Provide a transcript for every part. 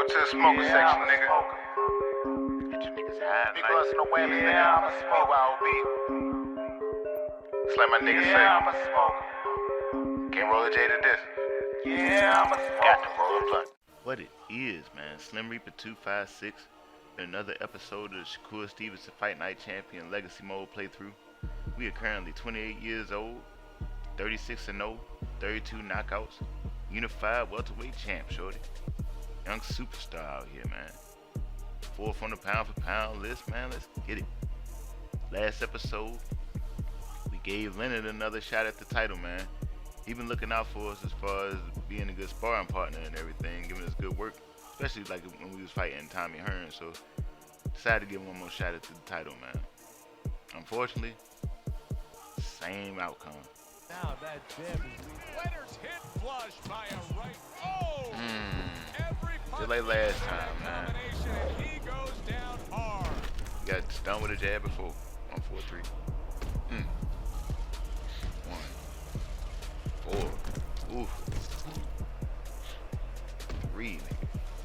to the smoker section, nigga. Get you niggas high, Big like. bucks, no whammies, nigga. I'm a smoker. It's like my niggas say. I'm a smoker. Can't roll a J to this. I'm a smoker. Got to roll a blunt. What it is, man. Slim Reaper 256. Another episode of the Shakur Stevenson Fight Night Champion Legacy Mode playthrough. We are currently 28 years old, 36-0, 32 knockouts, unified welterweight champ, shorty. Young superstar out here, man. Fourth on the pound for pound list, man. Let's get it. Last episode, we gave Leonard another shot at the title, man. He been looking out for us as far as being a good sparring partner and everything, giving us good work, especially like when we was fighting Tommy Hearn. So decided to give him one more shot at the title, man. Unfortunately, same outcome. Now that jab is weak. Leonard's hit flush by a right. Oh! Just like last time, man. And he goes down hard. Got stung with a jab before. 1-4-3. 1, 4. Oof. 3,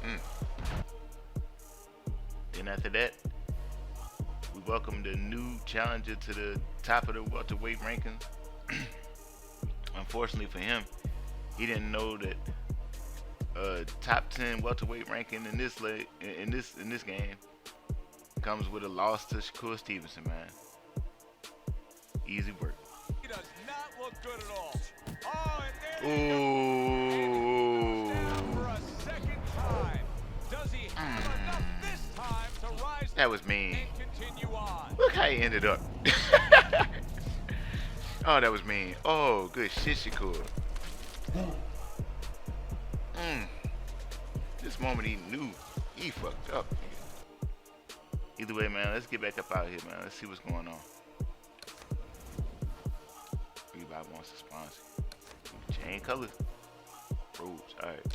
nigga. Then after that, we welcomed a new challenger to the top of the welterweight rankings. Unfortunately for him, he didn't know that top 10 welterweight ranking in this game comes with a loss to Shakur Stevenson, man. Easy work. He does not look good at all. Oh, and there Ooh. down for a second time. Does he have enough this time to rise That was mean. and continue on? Look how he ended up. Oh, that was mean. Oh, good shit, Shakur. This moment he knew he fucked up. Either way, man, let's get back up out here, man. Let's see what's going on. Reebok wants to sponsor. Chain colors. Robes. Alright.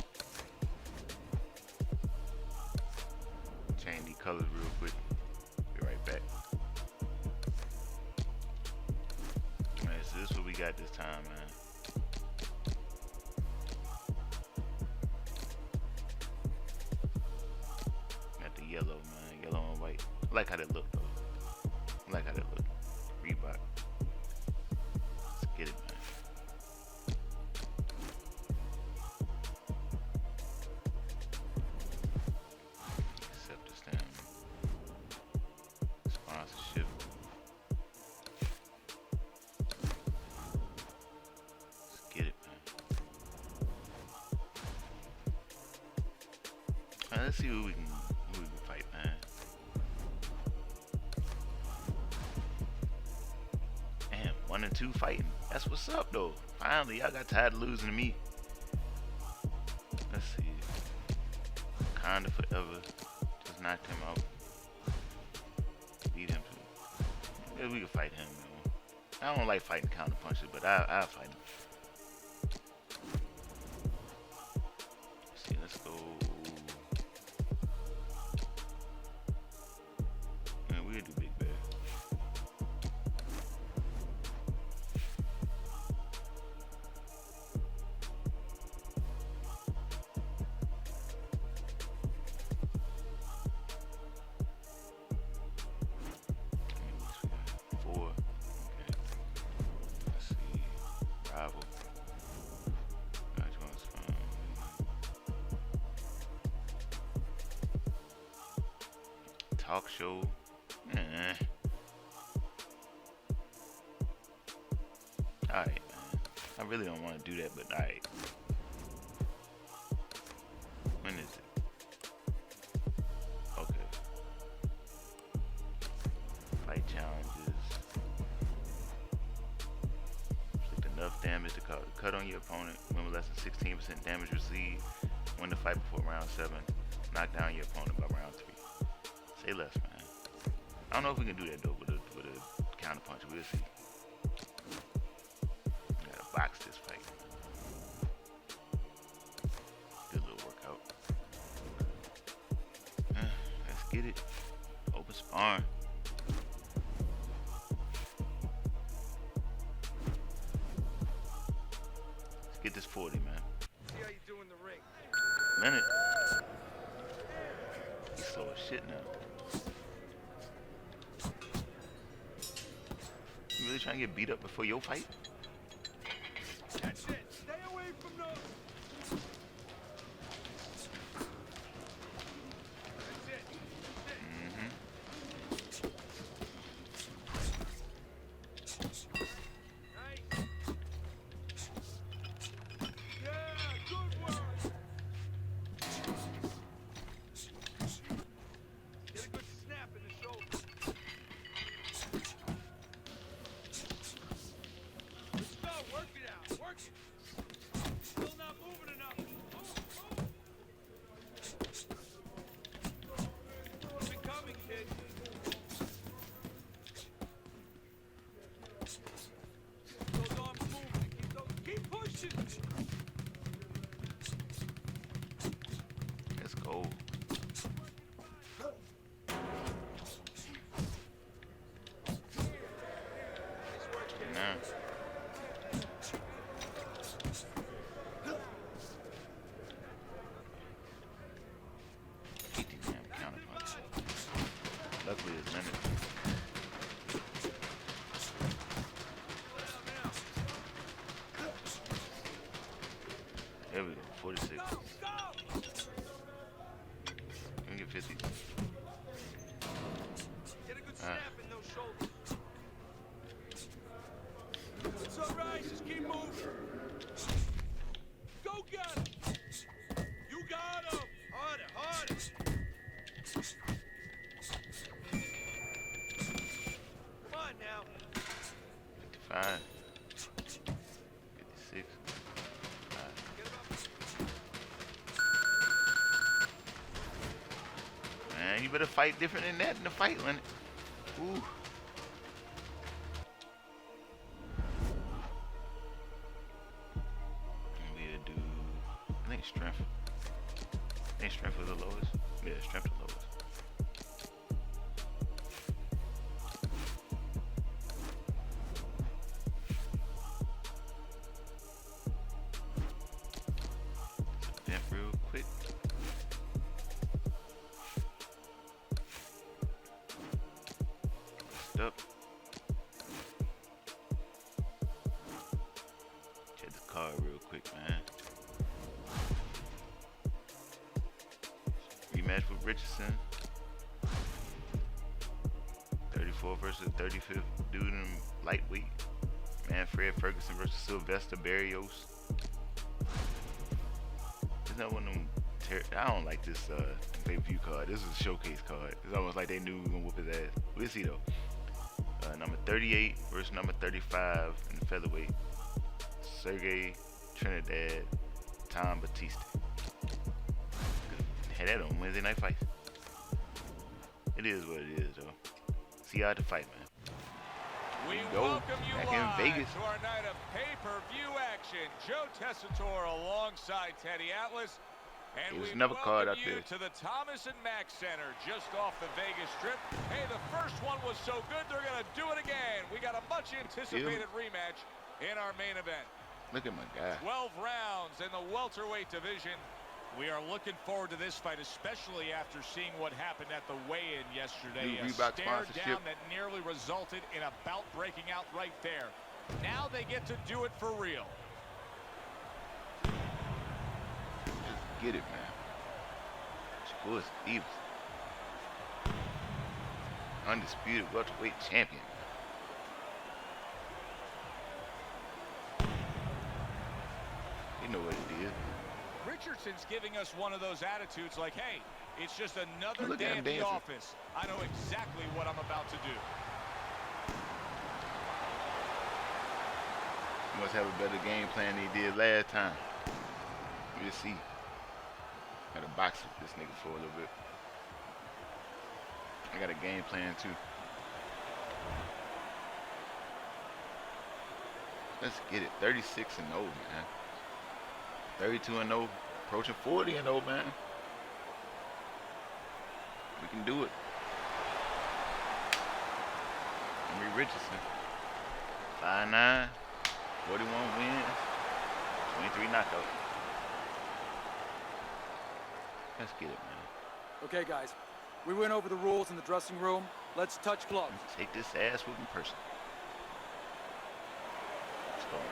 Change these colors real quick. Be right back. Alright, so this is what we got this time, man. Got the yellow, man. Yellow and white. I like how that look, though. I like how that look. Reebok. Let's get it, man. Accept this damn sponsorship. Let's get it, man. Alright, let's see who we can fight, man. Damn, 1 and 2 fighting. That's what's up, though. Finally, y'all got tired of losing to me. Let's see. Kinda forever. Just knocked him out. Beat him too. Yeah, we can fight him, man. I don't like fighting counter punches, but I'll fight him. Let's see, let's go. Man, we'll do Big Bear. Talk show. Alright, man. I really don't want to do that, but alright. When is it? Okay. Fight challenges. Inflict enough damage to cut on your opponent. Win with less than 16% damage received. Win the fight before round 7. Knock down your opponent by round 3. Say less, man. I don't know if we can do that though with a counter punch. We'll see. Gotta box this fight. Good little workout. Let's get it. Open sparring. Let's get this 40, man. See how you do in the ring. Minute. slow as shit now. You really trying to get beat up before your fight? That's it. Stay away from those. That's it. Mm-hmm. Nice. Yeah, good work. Get a good snap in the shoulder. Let's go. Work it out. Work it. Still not moving enough. Move. Keep it coming, kid. Those arms moving. Keep pushing. Let's go. Nah. Hate these damn counter punches. Luckily it's limited. There we go, 46. Go, go. Let me get 50. Get a good snap in those shoulders. It's all right. Just keep moving. Go get him. You got him. Harder, harder. Come on now. 55. 56. Get him up. Man, you better fight different than that in the fight, Leonard. Ooh. We'll do, I think strength. I think strength was the lowest. Yeah, strength was the lowest. Vent real quick. Up. Check the card real quick, man. Rematch with Richardson. 34 versus 35th dude in lightweight. Manfred Ferguson versus Sylvester Barrios. Isn't that one of them? I don't like this pay-per-view card. This is a showcase card. It's almost like they knew we were gonna whoop his ass. We'll see though. Number 38 versus number 35 in the featherweight. Sergey Trinidad, Tom Batista. Had that on Wednesday Night Fights. It is what it is, though. See you at the fight, man. We Go. welcome you Back in live Vegas. to our night of pay-per-view action. Joe Tessitore alongside Teddy Atlas. And There's we another card welcome up you there. to the Thomas and Mack Center just off the Vegas Strip. Hey, the first one was so good, they're going to do it again. We got a much-anticipated rematch in our main event. Look at my guy. 12 rounds in the welterweight division. We are looking forward to this fight, especially after seeing what happened at the weigh-in yesterday. New A Reebok stare sponsorship. down that nearly resulted in a bout breaking out right there. Now they get to do it for real. Just get it, man. Shakur Stevenson. Undisputed welterweight champion. You know what it is. Richardson's giving us one of those attitudes like, hey, it's just another Look day at him at the dancing. office. I know exactly what I'm about to do. He must have a better game plan than he did last time. We'll see. Got to box with this nigga for a little bit. I got a game plan too. Let's get it. 36 and 0, man. 32 and 0, approaching 40 and 0, man. We can do it. Henry Richardson, 5'9", 41 wins, 23 knockouts. Let's get it, man. Okay, guys, We went over the rules in the dressing room. Let's touch gloves. Take this ass whooping person. Let's go, man.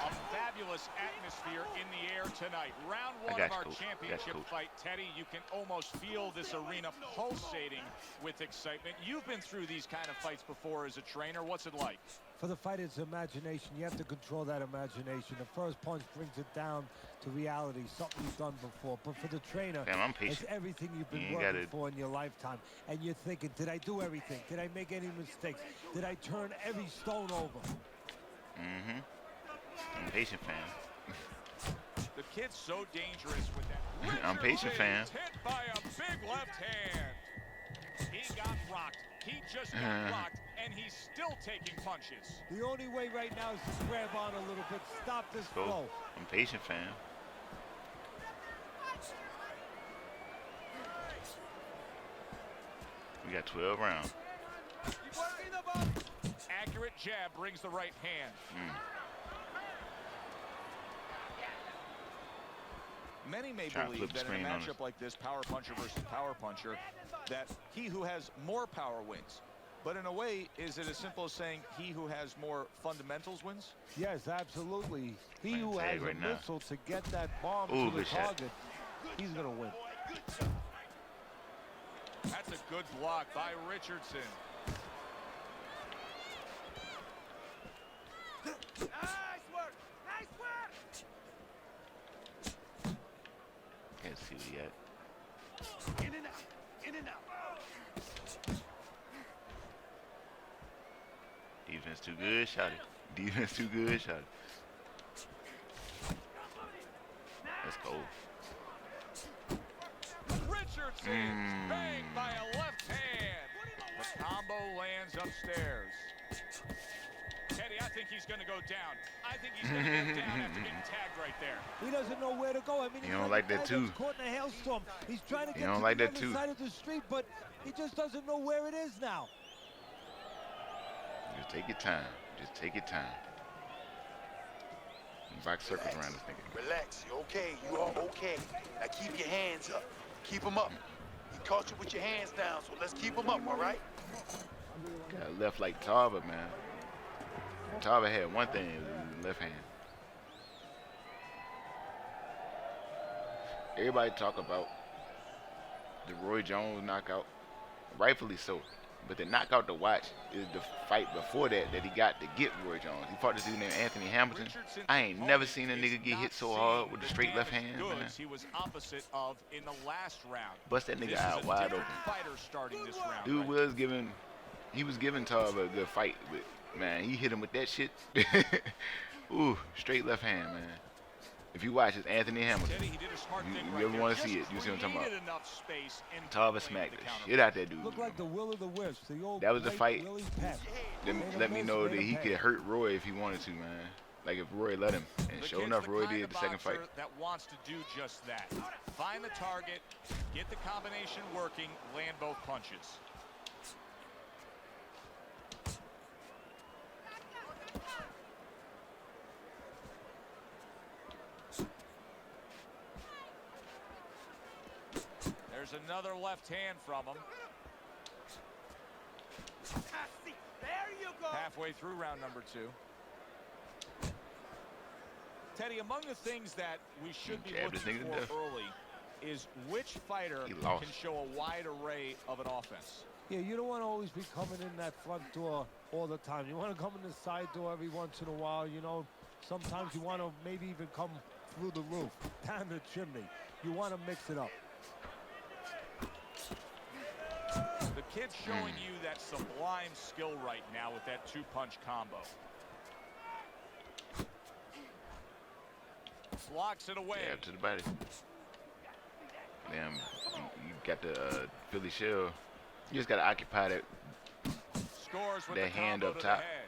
A fabulous atmosphere in the air tonight. Round one got of our you, Coach. championship Coach. fight, Teddy. You can almost feel this arena pulsating with excitement. You've been through these kind of fights before as a trainer. What's it like? For the fighter's imagination, you have to control that imagination. The first punch brings it down to reality, something you've done before. But for the trainer, Damn, I'm it's patient. everything you've been You working gotta- for in your lifetime. And you're thinking, did I do everything? Did I make any mistakes? Did I turn every stone over? Mm-hmm. I'm patient, fam. The kid's so dangerous with that. I'm patient, fam. Hit by a big left hand. He got rocked. He just got rocked, and he's still taking punches. The only way right now is to grab on a little bit, stop this Go. flow. I'm patient, fam. We got 12 rounds. Accurate jab brings the right hand. Many may Trying to believe flip the that in a screen on us. matchup like this, power puncher versus power puncher, that he who has more power wins. But in a way, is it as simple as saying he who has more fundamentals wins? Yes, absolutely. He Playing who tag has right a now. missile to get that bomb Ooh, to the good shot. target, he's going to win. That's a good block by Richardson. Can't see what he got. In and out. In and out. Defense too good, shot it. Defense too good, shot it. Let's go. Richardson banged by a left hand. The combo lands upstairs. Teddy, I think he's going to go down. I think he's going to go down after getting tagged right there. He doesn't know where to go. I mean, You he's don't like like a that guy too. that's caught in a hailstorm. He's trying to get don't to like the that other too. side of the street, but he just doesn't know where it is now. Just take your time. Just take your time. Back circles around this nigga. Relax. You're okay. You are okay. Now keep your hands up. Keep them up. He caught you with your hands down, so let's keep them up, all right? Got left like Tarver, man. Tarver had one thing, it was his left hand. Everybody talk about the Roy Jones knockout, rightfully so. But the knockout to watch is the fight before that he got to get Roy Jones. He fought this dude named Anthony Hamilton. I ain't never seen a nigga get hit so hard with a straight left hand, man. He was opposite of in the last round. Bust that nigga This out is a wide different open. fighter starting this round. Dude right? was giving Tarver a good fight, but man, he hit him with that shit. Ooh, straight left hand, man. If you watch, it's Anthony Hamilton. Teddy, he did a smart thing You right ever there. want to Just see it? You see what I'm talking created about? enough space in Tarver between smacked the the counter shit out that dude. Looked like the will of the wisps. The old That was the great fight Willie Pep. Let Made him me miss, know made that him he pay. could hurt Roy if he wanted to, man. Like if Roy let him. And The sure kid's enough, the Roy kind did of the second fight. boxer that wants to do just that. Find the target, get the combination working, land both punches. There's another left hand from him. There you go. Halfway through round number 2. Teddy, among the things that we should be Jab this looking nigga to death. for early is which fighter He lost. can show a wide array of an offense. Yeah, you don't want to always be coming in that front door all the time. You want to come in the side door every once in a while. You know, sometimes you want to maybe even come through the roof, down the chimney. You want to mix it up. The kid's showing you that sublime skill right now with that 2-punch combo. Blocks it away. Jab to the body. Damn, you got the Philly shell. You just got to occupy that. Scores with that the hand combo up to top. the head.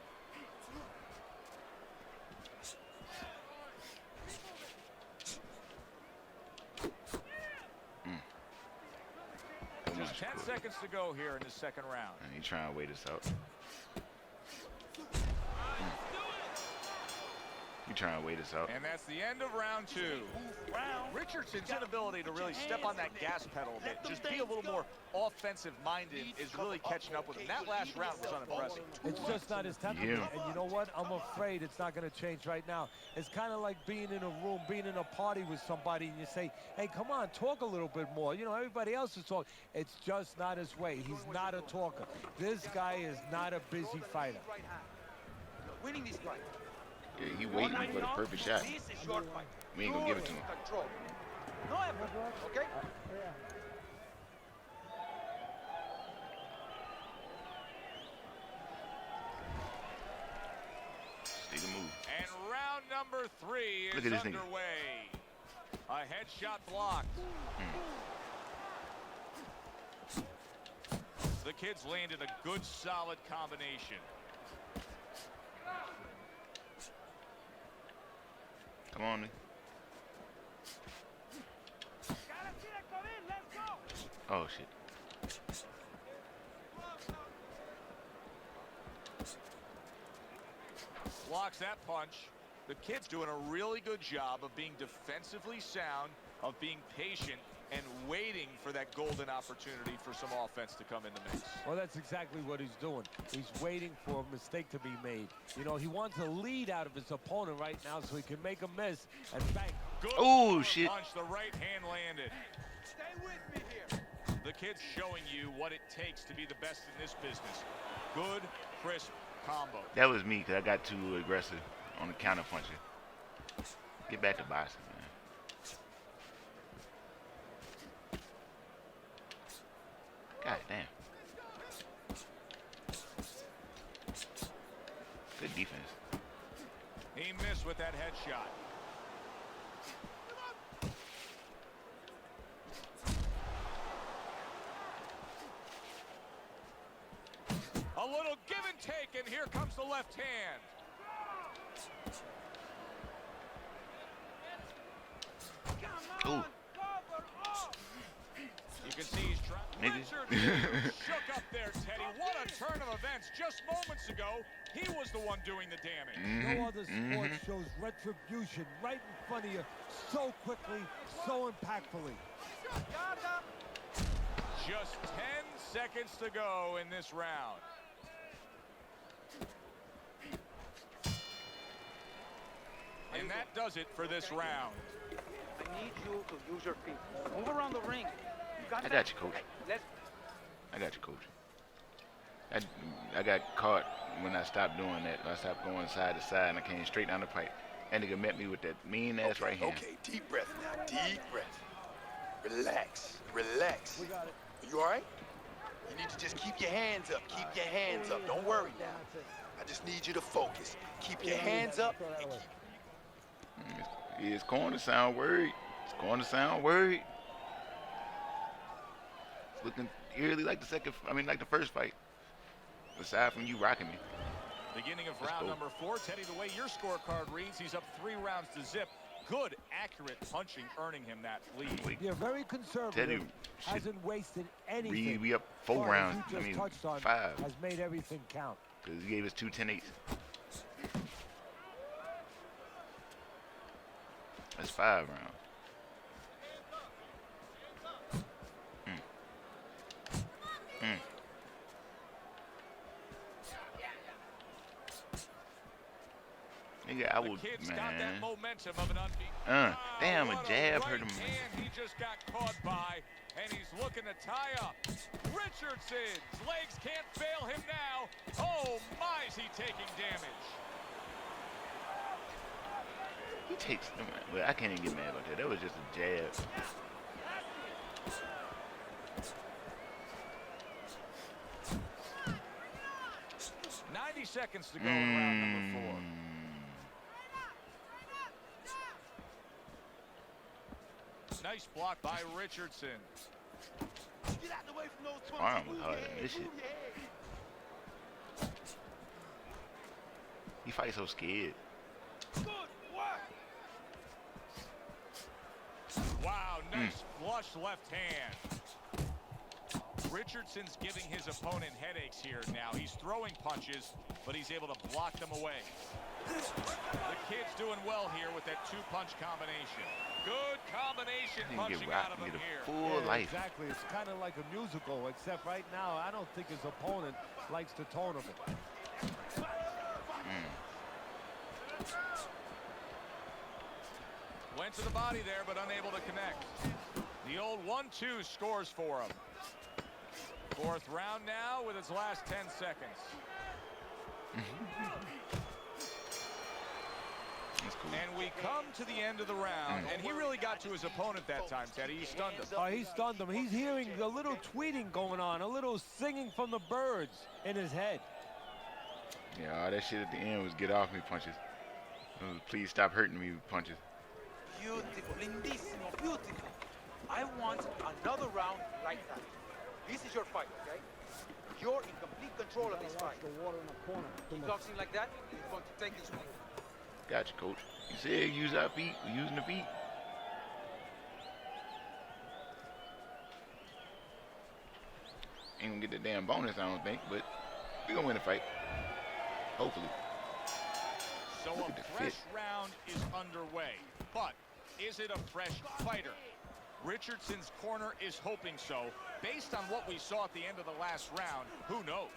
Just 10 seconds to go here in the second round. And he trying to wait us out. You trying to wait us out. And that's the end of round 2. Richardson's inability to really step on that gas pedal a bit, just be a little more offensive-minded is really catching up with him. That last round was unimpressive. It's just not his temperament. And you know what? I'm afraid it's not going to change right now. It's kind of like being in a room, being in a party with somebody, and you say, hey, come on, talk a little bit more. You know, everybody else is talking. It's just not his way. He's not a talker. This guy is not a busy fighter. Winning this fight. Yeah, he waiting for the perfect shot. This is your fight. We ain't gonna give it to him. Control. No effort, okay? See the move. And round number 3 Look is at this nigga. underway. A headshot blocked. The kids landed a good, solid combination. Come on, nigga. Oh shit. Blocks that punch. The kid's doing a really good job of being defensively sound, of being patient, and waiting for that golden opportunity for some offense to come in the mix. Well, that's exactly what he's doing. He's waiting for a mistake to be made. You know, he wants a lead out of his opponent right now so he can make a miss and bang. Good Oh, shit. punch, the right hand landed. Stay with me here. The kid's showing you what it takes to be the best in this business. Good, crisp combo. That was me because I got too aggressive on the counter punching. Get back to boxing, man. God damn. Good defense. He missed with that headshot. A little give and take, and here comes the left hand. Ooh. You can see he's trying. Nigga. Richard shook up there, Teddy. What a turn of events. Just moments ago, he was the one doing the damage. No other sport shows retribution right in front of you so quickly, so impactfully. Just 10 seconds to go in this round. And that does it for this round. I need you to use your feet. Move around the ring. I got you, coach. Let's I got you, coach. I got caught when I stopped doing that. I stopped going side to side and I came straight down the pipe. That nigga met me with that mean ass right hand. Okay, deep breath now. Deep breath. Relax. Relax. We got it. You all right? You need to just keep your hands up. Keep your hands up. Don't worry now. I just need you to focus. Keep your hands up and keep. It's going to sound worried. It's going to sound worried. It's looking eerily like the first fight. Aside from you rocking me. Beginning of Let's round go. number 4. Teddy, the way your scorecard reads, he's up 3 rounds to zip. Good, accurate punching, earning him that lead. Wait, Yeah, very conservative. Teddy, shit. Hasn't wasted anything. We up 4 But as rounds. you just touched on, 5. has made everything count. Because he gave us 2 10-8s. That's 5 rounds. Nigga, I The would, kid's got that man. momentum of an unbeaten. Damn, a What jab right hurt him. hand he just got caught by, and he's looking to tie up. Richardson's legs can't fail him now. Oh my, is he taking damage? He takes, well, I can't even get mad about that. That was just a jab. Seconds to go in round number 4. Nice block by Richardson. Get out the way from those 12. Arm was hard in this shit. He fights so scared. Good work. Wow, nice flush left hand. Richardson's giving his opponent headaches here now. He's throwing punches, but he's able to block them away. The kid's doing well here with that two-punch combination. Good combination He punching get out rocked of and him get a here. full Yeah, life. exactly. It's kind of like a musical, except right now, I don't think his opponent likes the tone of it. Went to the body there, but unable to connect. The old 1-2 scores for him. Fourth round now with its last 10 seconds. That's cool. And we come to the end of the round, and he really got to his opponent that time, Teddy. He stunned him. He stunned him. He's hearing a little tweeting going on, a little singing from the birds in his head. Yeah, all that shit at the end was get off me punches. It was, please stop hurting me with punches. Beautiful, lindissimo, beautiful. I want another round like that. This is your fight, okay? You're in complete control of this fight. He talks in like that, he's going to take his win. Gotcha, coach. You said use our feet. We're using the feet. Ain't gonna get the damn bonus, I don't think, but we gonna win the fight. Hopefully. So Look a at the fresh fit. round is underway, but is it a fresh fighter? Richardson's corner is hoping so. Based on what we saw at the end of the last round, who knows?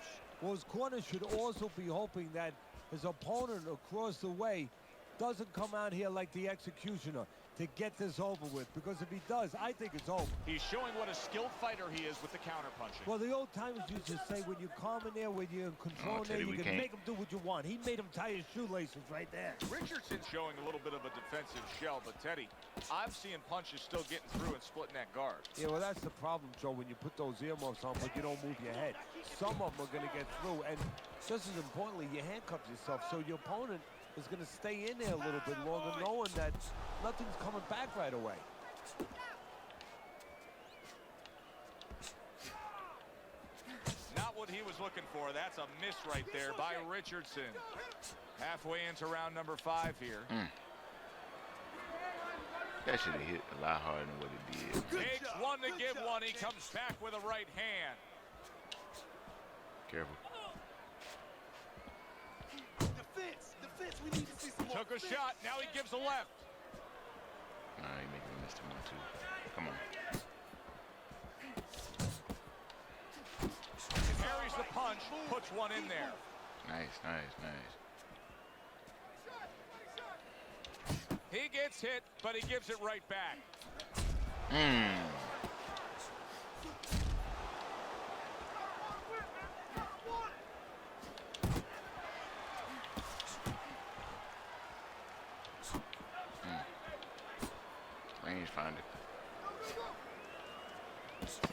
Well, his corner should also be hoping that his opponent across the way doesn't come out here like the executioner to get this over with, because if he does, I think it's over. He's showing what a skilled fighter he is with the counterpunching. Well, the old timers used to say, when you're calm in there, when you're in control there, Teddy, you we can can't. make him do what you want. He made him tie his shoelaces right there. Richardson's showing a little bit of a defensive shell, but Teddy, I'm seeing punches still getting through and splitting that guard. Yeah, well, that's the problem, Joe, when you put those earmuffs on, but you don't move your head. Some of them are going to get through, and just as importantly, you handcuff yourself, so your opponent is going to stay in there a little bit longer, knowing that nothing's coming back right away. Not what he was looking for. That's a miss right there by Richardson. Halfway into round number 5 here. That should have hit a lot harder than what it did. Takes one to give one. He comes back with a right hand. Careful. Defense, we need to see some more. Took a shot. Now he gives a left. Nah, he making me miss the 1-2. Come on. Carries the punch. Puts one in there. Nice, nice, nice. He gets hit, but he gives it right back. Rangefinder.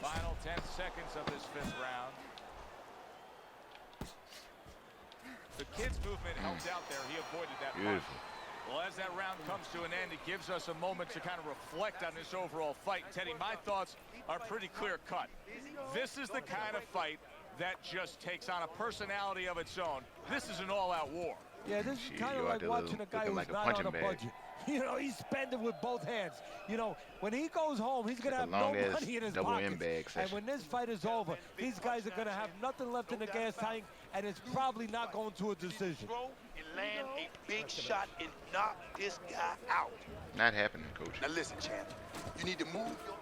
Final 10 seconds of this 5th round. The kid's movement helped out there. He avoided that punch. Beautiful. Well, as that round comes to an end, it gives us a moment to kind of reflect on this overall fight. Teddy, my thoughts are pretty clear-cut. This is the kind of fight that just takes on a personality of its own. This is an all-out war. Yeah, this Shit, is kind you of out like there watching a guy looking who's like a not on punching a bag. budget. You know, he's spending with both hands. You know, when he goes home, he's going to Like a have no long-ass money in his double pockets. M bag And session. when this fight is over, these guys are going to have nothing left in the gas tank, and it's probably not going to a decision. Throw and land a big shot and knock this guy out. Not happening, coach. Now listen, champ. You need to move your...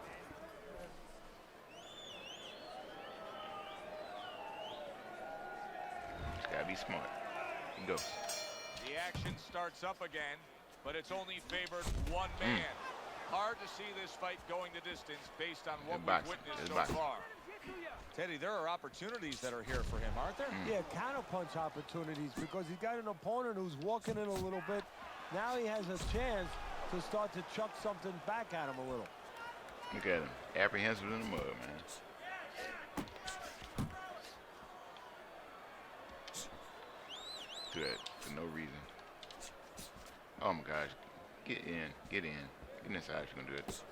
Just gotta be smart. Here you go. The action starts up again, but it's only favored one man. Hard to see this fight going the distance based on what Good we've boxing. witnessed Good so boxing. far. Teddy, there are opportunities that are here for him, aren't there? Yeah, counterpunch opportunities, because he's got an opponent who's walking in a little bit. Now he has a chance to start to chuck something back at him a little. Look at him. Apprehensive in the mud, man. Do that for no reason. Oh my gosh. Get in. Get in. Get inside if you're gonna do it.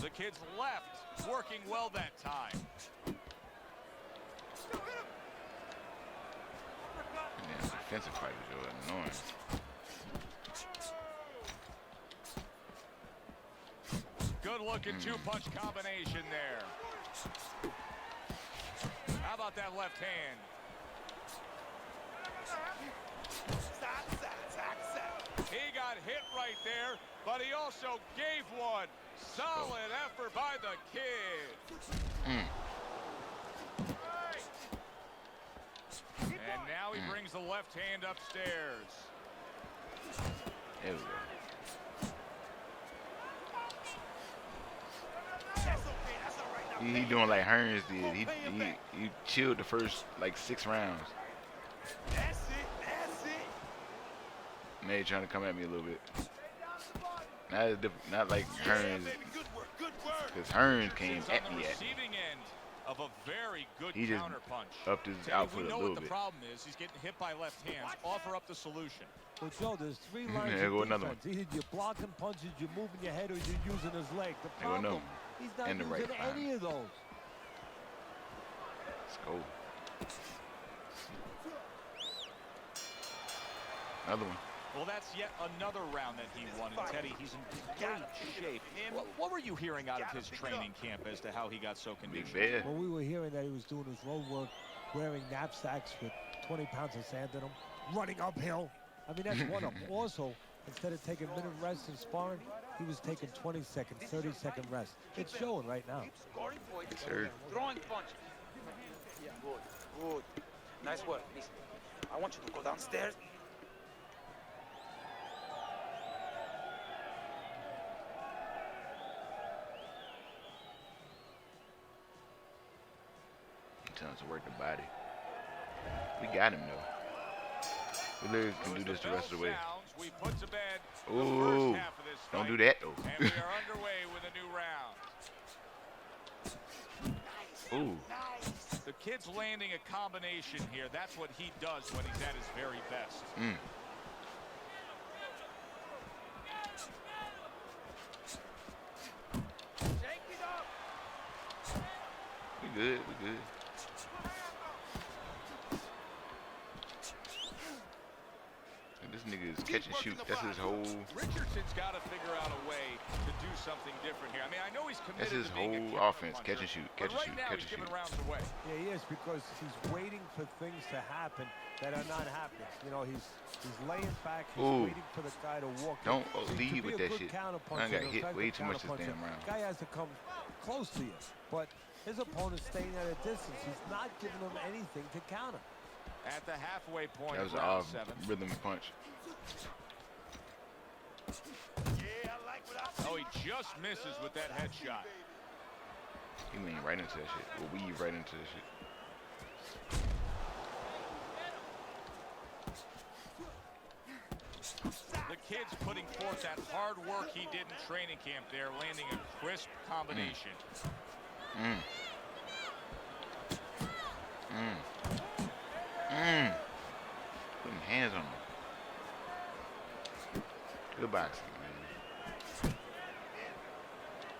The kid's left, working well that time. Damn, defensive fighters are annoying. Good looking two-punch combination there. How about that left hand? He got hit right there, but he also gave one. Solid effort by the kid. And now he brings the left hand upstairs. There we go. He doing like Hearns did. He chilled the first like 6 rounds. That's it. Now he's trying to come at me a little bit. Not like Hearns, Good work, good work. because Hearns came He's at on the me at me. receiving end of a very good He just counter punch. upped his Teddy, output we a know little what the bit. problem is. He's getting hit by left hands. Offer up the solution. Well, Joe, there's 3 lines There go of another one. defense. Either you're blocking punches, you're moving your head, or you're using his leg. The There go another problem, one. he's not And the using right any of those. Let's go. Another one. Well, that's yet another round that he won. And Teddy, he's in great shape. What were you hearing out of his training camp as to how he got so Big conditioned? Bear. Well, we were hearing that he was doing his road work, wearing knapsacks with 20 pounds of sand in them, running uphill. I mean, that's one of them. Also, instead of taking minute rest in sparring, he was taking 20-second, 30-second rest. It's showing right now. Keep scoring points. Yes, sir. Throwing punches. Good, good. Nice work. Listen, I want you to go downstairs. Telling us to work the body. We got him though. We literally can do this the rest of the way. Sounds, we put to bed the Ooh, first half of this don't do fight. that though. And we are underway with a new round. Ooh, The kid's landing a combination here. That's what he does when he's at his very best. Shake it up. we good, we good. And this nigga is catch and shoot. That's his whole. Richardson's got to figure out a way to do something different here. I mean, I know he's committed That's his to being a whole counter offense. puncher, Catch and shoot, but catch and right shoot, now catch he's and giving shoot. rounds away. Yeah, he is, because he's waiting for things to happen that are not happening. You know, he's laying back, he's Ooh. waiting for the guy to walk in. Don't So lead to be with a that good shit. counterpuncher, I got an hit way effective too much this counterpuncher, damn round. Guy has to come close to you, but his opponent's staying at a distance. He's not giving him anything to counter. At the halfway point That was of an round off 7. rhythm punch. Oh, he just misses with that headshot. He leaned right into that shit. Or weave right into that shit. The kid's putting forth that hard work he did in training camp there, landing a crisp combination. Putting hands on him. Good boxing, man.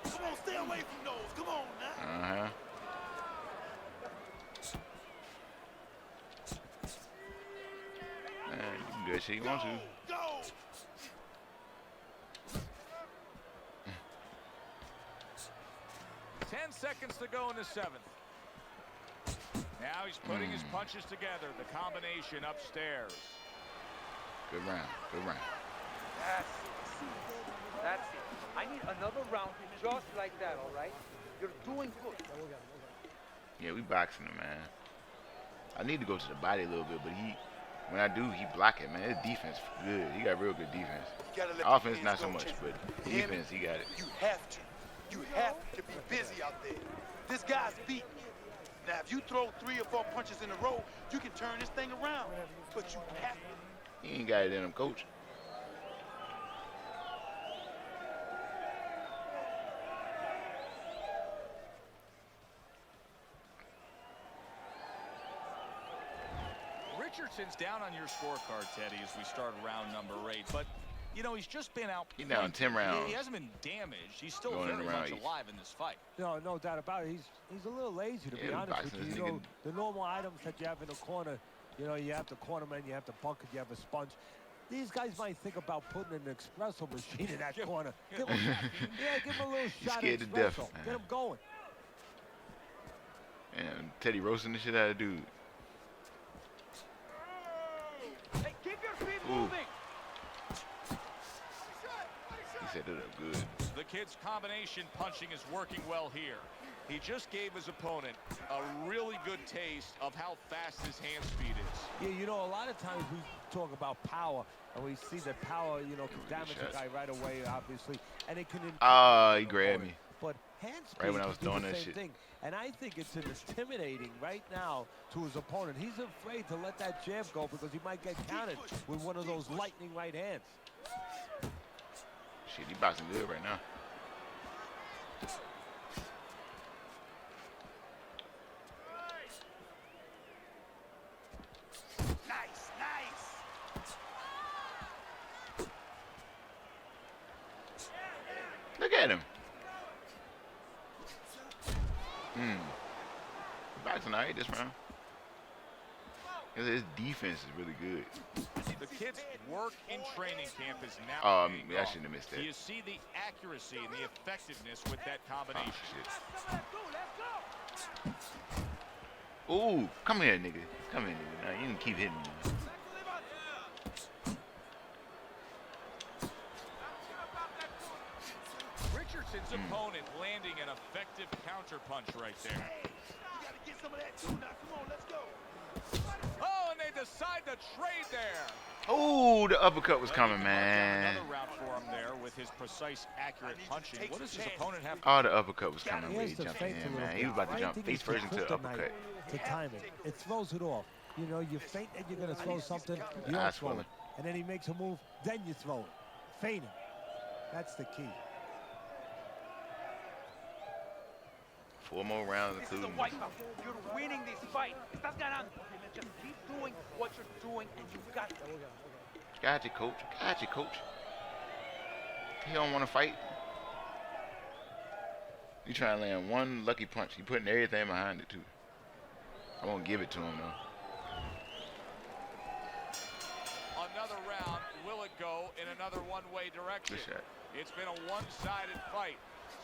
Come on, stay away from those. Come on now. Uh-huh. Man, you can do that shit you want to. Go. 10 seconds to go in the 7th. Now he's putting his punches together. The combination upstairs. Good round. Good round. That's it. That's it. I need another round just like that, all right? You're doing good. Yeah, we boxing him, man. I need to go to the body a little bit, but when I do, he block it, man. His defense good. He got real good defense. You gotta let Offense your not hands so go, much, Chip. but Him, defense he got it. You have to. You have to be busy out there. This guy's beating you. Now, if you throw 3 or 4 punches in a row, you can turn this thing around. But you have to. He ain't got it in him, coach. Richardson's down on your scorecard, Teddy, as we start round number 8. But, you know, he's just been out. He down 10 rounds. He hasn't been damaged. He's still Going very into round much 8. alive in this fight. No doubt about it. He's a little lazy, to be Yeah, honest boxing with you. this You know, nigga- the normal items that you have in the corner, you know, you have the cornerman, you have the bucket, you have a sponge. These guys might think about putting an espresso machine in that corner. Give him, give him a little shot of scared to death, espresso. man. Get him going. And Teddy roasting the shit out of dude. Hey, keep your feet moving. He said it looked good. The kid's combination punching is working well here. He just gave his opponent a really good taste of how fast his hand speed is. Yeah, you know, a lot of times we talk about power, and we see that power, you know, can damage a guy right away, obviously, and it can. He grabbed me. But hand speed Right when I was can do doing the that same shit. thing, and I think it's intimidating right now to his opponent. He's afraid to let that jab go because he might get countered with one of those lightning right hands. Shit, he boxing good right now. Nice, nice. Look at him. Boxing alright this round. His defense is really good. The kid's work in training camp is now paying I off. shouldn't have missed that. You see the accuracy and the effectiveness with that combination. Ooh, come here, nigga. Come here, nigga. Now you can keep hitting me. Richardson's opponent landing an effective counter punch right there. You gotta get some of that too now. Come on, let's go. Oh, and they decide to trade there. Oh, the uppercut was coming, man. Another round for him there with his precise, accurate punching. What does his opponent have? Oh, the uppercut was coming He when has he to jumped feint a in, little man. bit. He was about to jump Feinting face is the first into the kryptonite uppercut. to timing. It throws it off. You know, you feint that you're going to throw something, you Eyes don't throw swelling. it. And then he makes a move, then you throw it. Feinting. That's the key. 4 more rounds, This is a including white belt. You're winning this fight. Estás ganando. Just keep doing what you're doing, and you got it. Got you, coach. Got you, coach. He don't want to fight. You trying to land one lucky punch. He putting everything behind it, too. I won't give it to him, though. Another round. Will it go in another one-way direction? Good shot. It's been a one-sided fight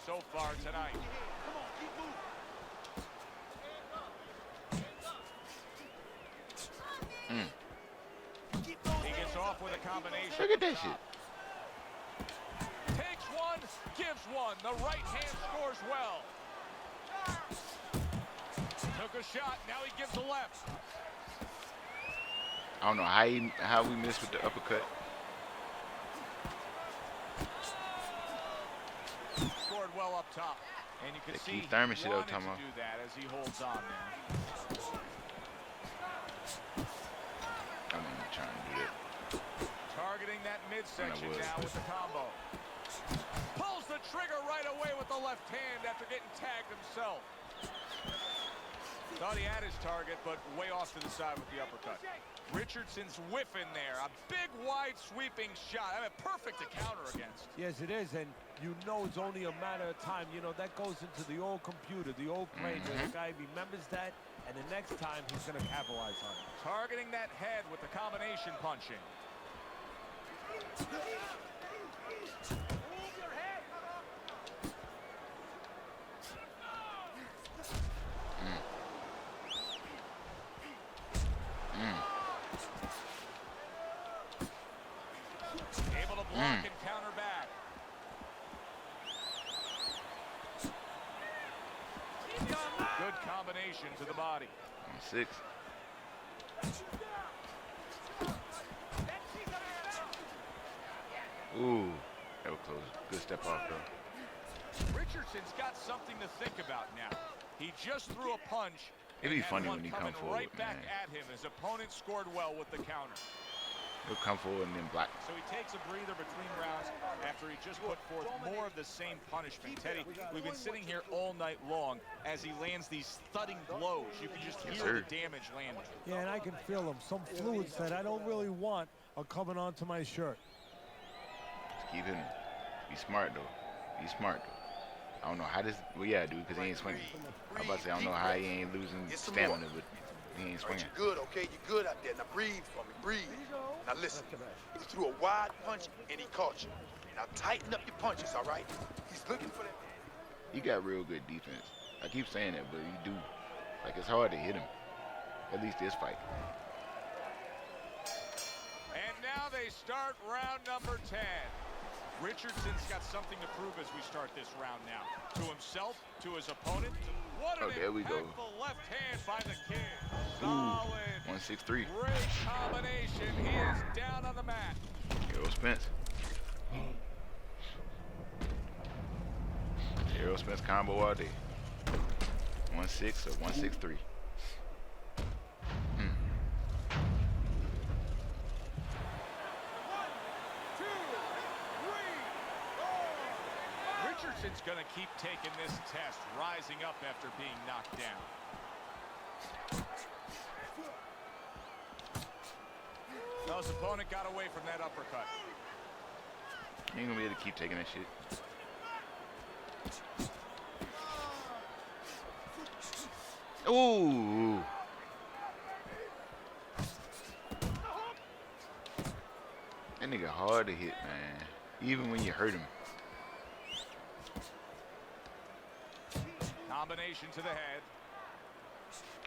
so far tonight. Come on, keep moving. Keep those He gets off with a combination. Look at that shit. Takes one, gives one. The right hand scores well. Took a shot, now he gives a left. I don't know how we missed with the uppercut. Scored well up top. And you can That see Keith Thurman he shit I was wanted talking to about. do that as he holds on there. I'm not trying to do that. Targeting that midsection would. now with the combo. Pulls the trigger right away with the left hand after getting tagged himself. Thought he had his target, but way off to the side with the uppercut. Richardson's whiffing there. A big, wide, sweeping shot. I mean, perfect to counter against. Yes, it is, and you know it's only a matter of time. You know, that goes into the old computer, the old brain, where the guy remembers that, and the next time he's going to capitalize on it. Targeting that head with the combination punching. Move your head. Able to block and counter back. Good combination to the body. 6. Ooh, that was close. Good step off, though. Richardson's got something to think about now. He just threw a punch. It'd be and had funny one when he coming come forward, right back man. at him. His opponent scored well with the counter. He'll come forward and then block. So he takes a breather between rounds after he just put forth more of the same punishment. Teddy, we've been sitting here all night long as he lands these thudding blows. You can just hear the damage landing. Yeah, and I can feel them. Some fluids that I don't really want are coming onto my shirt. Just keep hitting. Be smart, though. Be smart, though. I don't know how this. Well, yeah, dude, because he ain't swinging. I'm about to say, I don't know how he ain't losing stamina, but he ain't All right, swinging. you're good, okay? You're good out there. Now breathe for me, breathe. Now listen, he threw a wide punch and he caught you. Now tighten up your punches, all right? He's looking for that. He got real good defense. I keep saying that, but he do. Like, it's hard to hit him. At least this fight. And now they start round number 10. Richardson's got something to prove as we start this round now. To himself, to his opponent. What an there we go. impactful left hand by the kid. Ooh, Solid. 163. Great combination. He is down on the mat. Errol Spence. Errol Spence combo all day. 1-6 or 163. Richardson's going to keep taking this test, rising up after being knocked down. Well, his opponent got away from that uppercut. You ain't gonna be able to keep taking that shit. Ooh. That nigga hard to hit, man. Even when you hurt him. Combination to the head.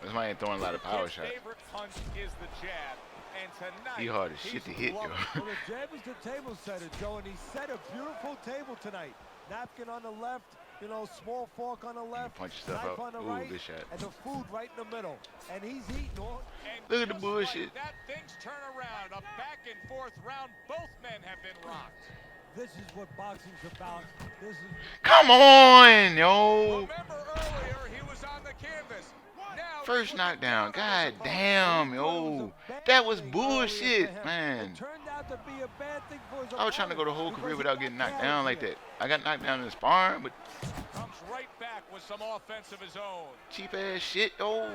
That's why I ain't throwing a lot of power His shots. favorite punch is the jab. And tonight, He hard as shit to hit, yo. Well, the jab is the table setter, Joe, and he set a beautiful table tonight. Napkin on the left, you know, small fork on the left, punch yourself knife out. on the Ooh, right, good shot. and the food right in the middle. And he's eating all. And Look at the just bullshit. Like that, things turn around. A back and forth round. Both men have been rocked. This is what boxing's about. This is. Come on, yo. Remember earlier, he was on the canvas. Now First knockdown. God damn, yo. That was bullshit, man. It turned out to be a bad thing for his I was trying to go the whole opponent career because without he getting got knocked down like carried that. I got knocked down in the sparring, but comes right back with some offense of his own. cheap ass shit, yo.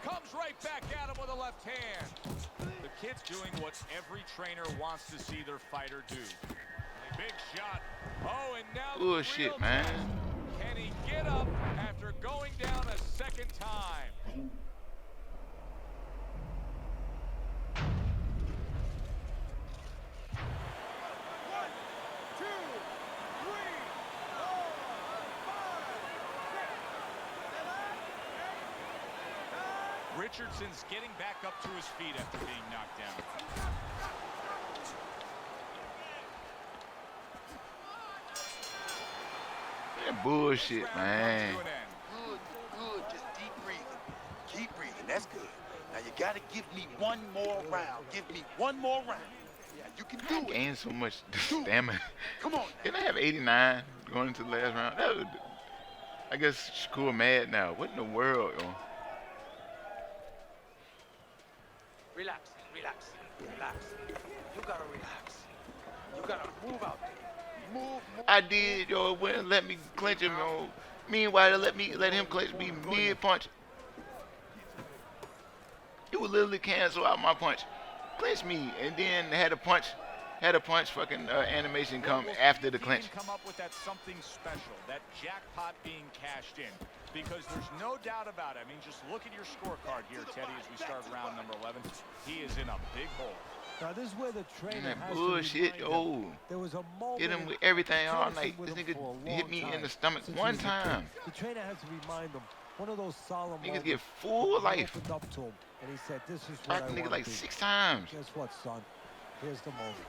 Comes right back at him with a left hand. The kid's doing what every trainer wants to see their fighter do. Big shot. Oh, and now the Bullshit, real man. test. Can he get up after going down a second time? Richardson's getting back up to his feet after being knocked down. That bullshit, Round man. comes to an end. Good. Just deep breathing. Keep breathing. That's good. Now you gotta give me one more round. Give me one more round. Yeah, you can I do it. gained so much stamina. Come on. Didn't I have 89 going into the last round? That was, I guess Shakur mad now. What in the world, yo? Relax, relax, relax. You gotta relax. You gotta move out there. Move. I did, yo. It wouldn't let me clinch him, yo. Meanwhile, they let him clinch me mid-punch. It would literally cancel out my punch. Clinch me, and then had a punch fucking animation come We'll after see the if he clinch. can come up with that something special, that jackpot being cashed in, because there's no doubt about it. I mean, just look at your scorecard here, Teddy, as we start round number 11. He is in a big hole. Now this is where the trainer That has bullshit, to remind him. yo. There was a moment. Hit him in with everything all Johnson night. with This him for a nigga hit long me in time the stomach since one he was a kid. time. The trainer has to remind him. One of those solemn Niggas moments. get full he life. opened up to him, and he said, "This is what Cracked I the nigga want like to be." 6 times. Guess what, son? Here's the moment.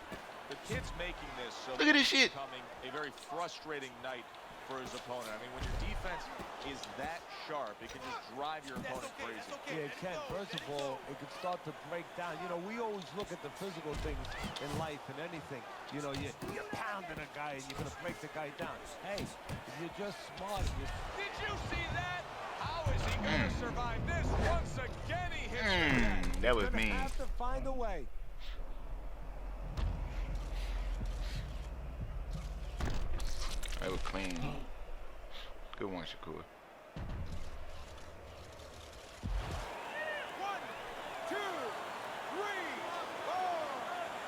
The kid's making this so Look at this shit. becoming a very frustrating night for his opponent. I mean, when your defense is that sharp, it can just drive your opponent crazy. Yeah, it can. First of all, it can start to break down. You know, we always look at the physical things in life and anything. You know, you're pounding a guy and you're going to break the guy down. Hey, if you're just smart, Did you see that? How is he going to survive this? Once again, he hits the net. That was you're going mean. to have to find a way. That was clean. Good one, Shakur. 1, 2, 3, 4,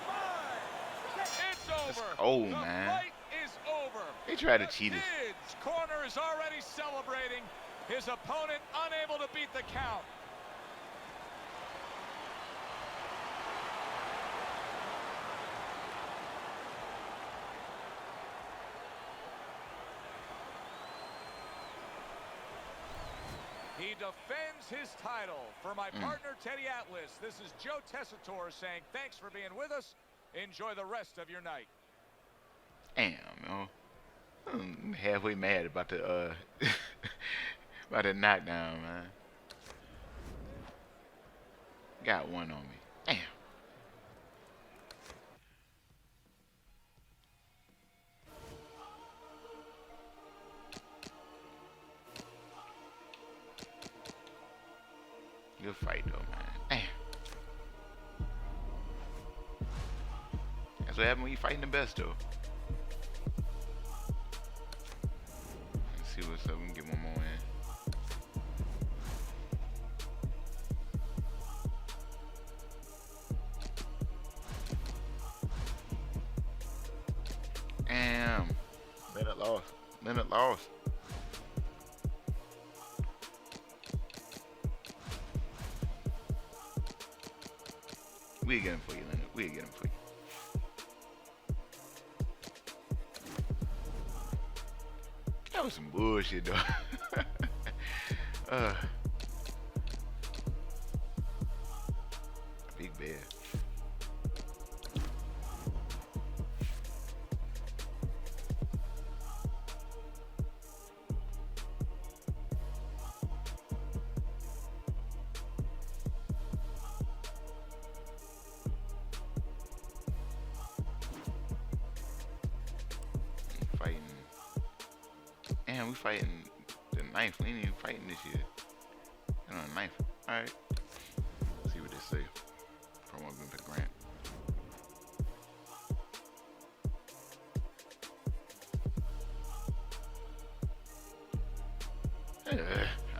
5, 6. It's over. old, the man. fight is over. They tried to cheat us. Kid's corner is already celebrating. His opponent unable to beat the count. He he defends his title. For my partner, Teddy Atlas, this is Joe Tessitore saying thanks for being with us. Enjoy the rest of your night. Damn, yo. I'm halfway mad about the about the knockdown, man. Got one on me. Damn. Good fight though, man. Damn. That's what happens when you fighting the best though. Let's see what's up. We can get one more in. Damn. Minute lost. Minute lost. We'll get him for you, Leonard. We'll get him for you. That was some bullshit, though. Big bear. Damn, we fighting the ninth. We ain't even fighting this year. We're on the ninth. Alright. See what they say. From what Vincent Grant.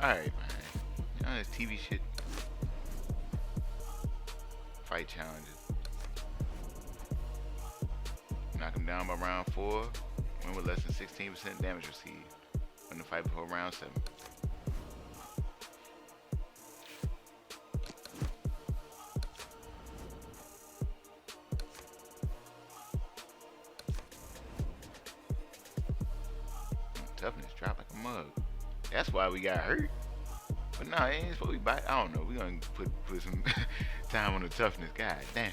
Alright, man. You know this TV shit. Fight challenges. Knock him down by round 4. Win with less than 16% damage received. Win the fight before round 7. Toughness dropped like a mug. That's why we got hurt. But nah, it ain't supposed to be bite. I don't know. We gonna put some time on the toughness. God damn.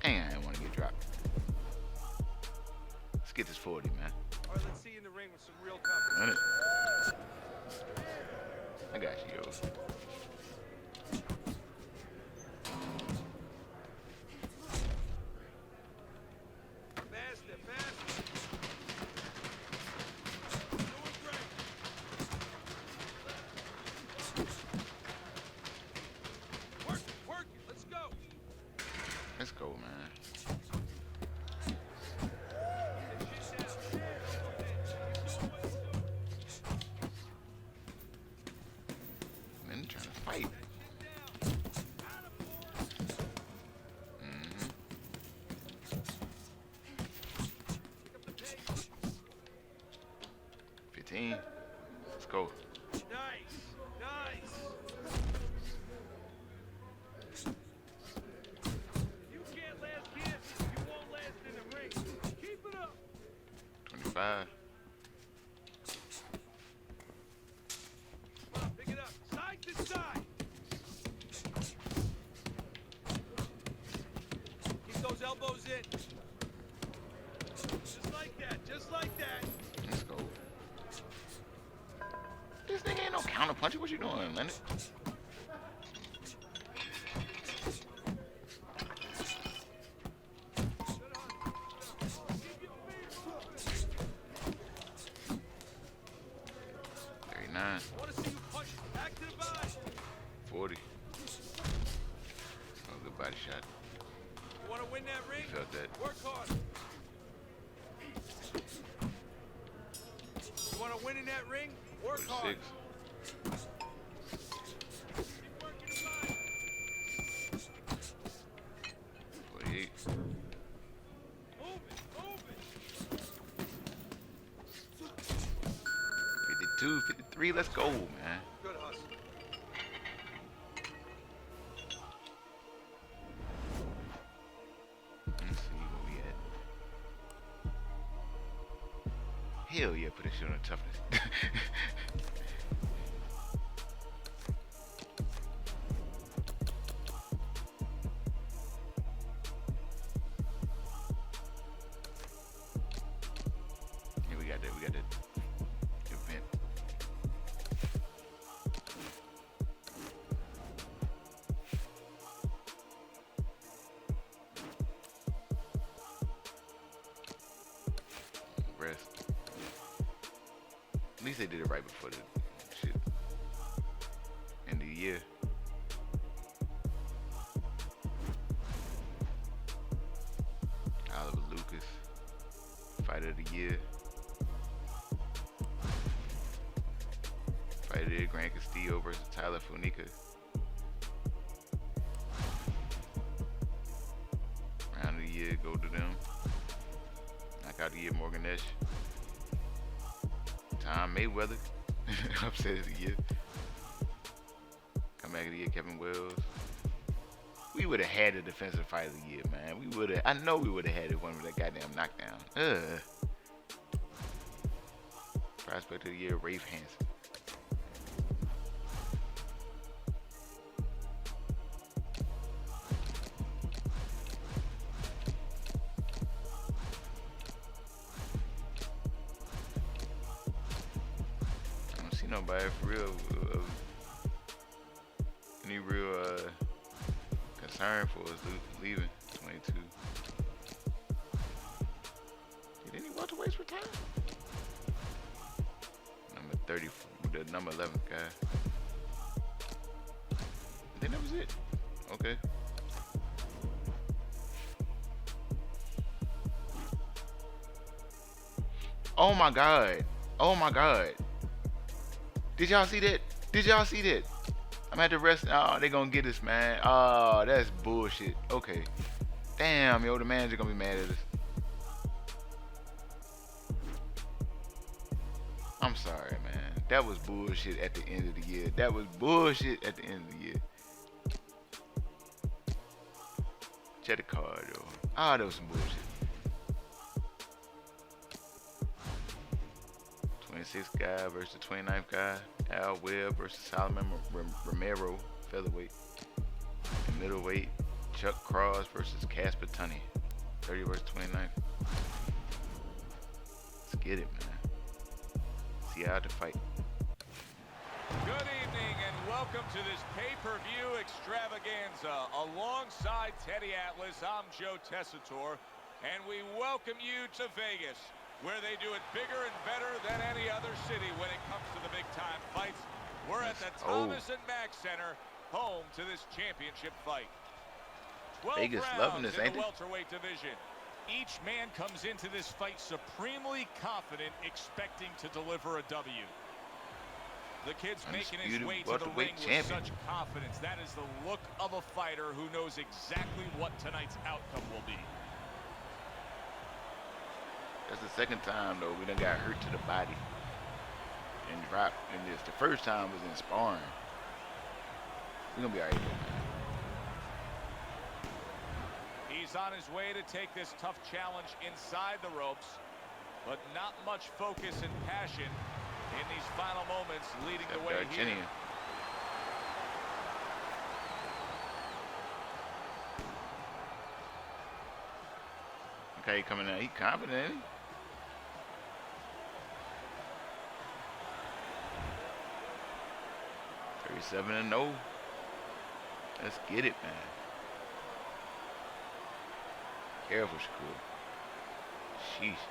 Dang, I didn't want to get dropped. Let's get this 40, man. All right, let's see you in the ring with some real competition. I got you, yo. Faster, faster. Doing great. Work it. Let's go. Let's go, man. Men trying to fight. Mm-hmm. 15. Let's go. Nice. You can't last here. You won't last in the ring. Keep it up. 25. Come on, pick it up. Side to side. Keep those elbows in. Just like that. Let's go. This nigga ain't no counter puncher. What you doing, Leonard? I want to see you punch back to the body. 40. Oh, good body shot. You want to win that ring? Felt that. Work hard. You want to win in that ring? Work hard. 46. Keep working the body. 48. Move it. 52, 53. Let's go, man. Good hustle. Let's see where we at. Hell yeah, put that shit on the toughness. Yeah, we got that event. Rest. At least they did it right before the shit. End of the year. Oliver Lucas, Fighter of the Year. Fighter of the Year, Grant Castillo versus Tyler Funica. Round of the Year, go to them. Knockout of the Year, Morgan Esch. Tom Mayweather, Upset of the Year. Comeback of the Year, Kevin Wells. We would have had the Defensive Fighter of the Year, man. We would have. I know we would have had it one with that goddamn knockdown. Prospect of the Year, Rafe Hansen. I don't see nobody for real. Any real concern for us leaving 22. Did any welterweights retire? Number 30, the number 11 guy. I think that was it. Okay. Oh my God. Oh my God. Did y'all see that? Did y'all see that? I'm at the rest. Oh, they gonna get us, man. Oh, that's bullshit. Okay. Damn, yo, the manager gonna be mad at us. I'm sorry, man. That was bullshit at the end of the year. That was bullshit at the end of the year. Check the card, though. Ah, that was some bullshit. 26th guy versus the 29th guy. Al Webb versus Solomon Romero, featherweight. And middleweight, Chuck Cross versus Casper Tunney, 30 versus 29th. Let's get it, man. See how to fight. Good evening and welcome to this pay-per-view extravaganza. Alongside Teddy Atlas, I'm Joe Tessitore, and we welcome you to Vegas, where they do it bigger and better than any other city when it comes to the big-time fights. We're at the Thomas and Mack Center, home to this championship fight. 12 Vegas rounds loving this, in ain't the they? welterweight division. Each man comes into this fight supremely confident, expecting to deliver a W. The kid's making his way to the ring with such confidence. That is the look of a fighter who knows exactly what tonight's outcome will be. That's the second time, though, we done got hurt to the body and dropped in this. The first time was in sparring. We're going to be all right, though, man. He's on his way to take this tough challenge inside the ropes, but not much focus and passion in these final moments leading the way here. Okay, coming out. He confident, ain't he? .37-0. Let's get it, man. Careful, Shakur. Sheesh.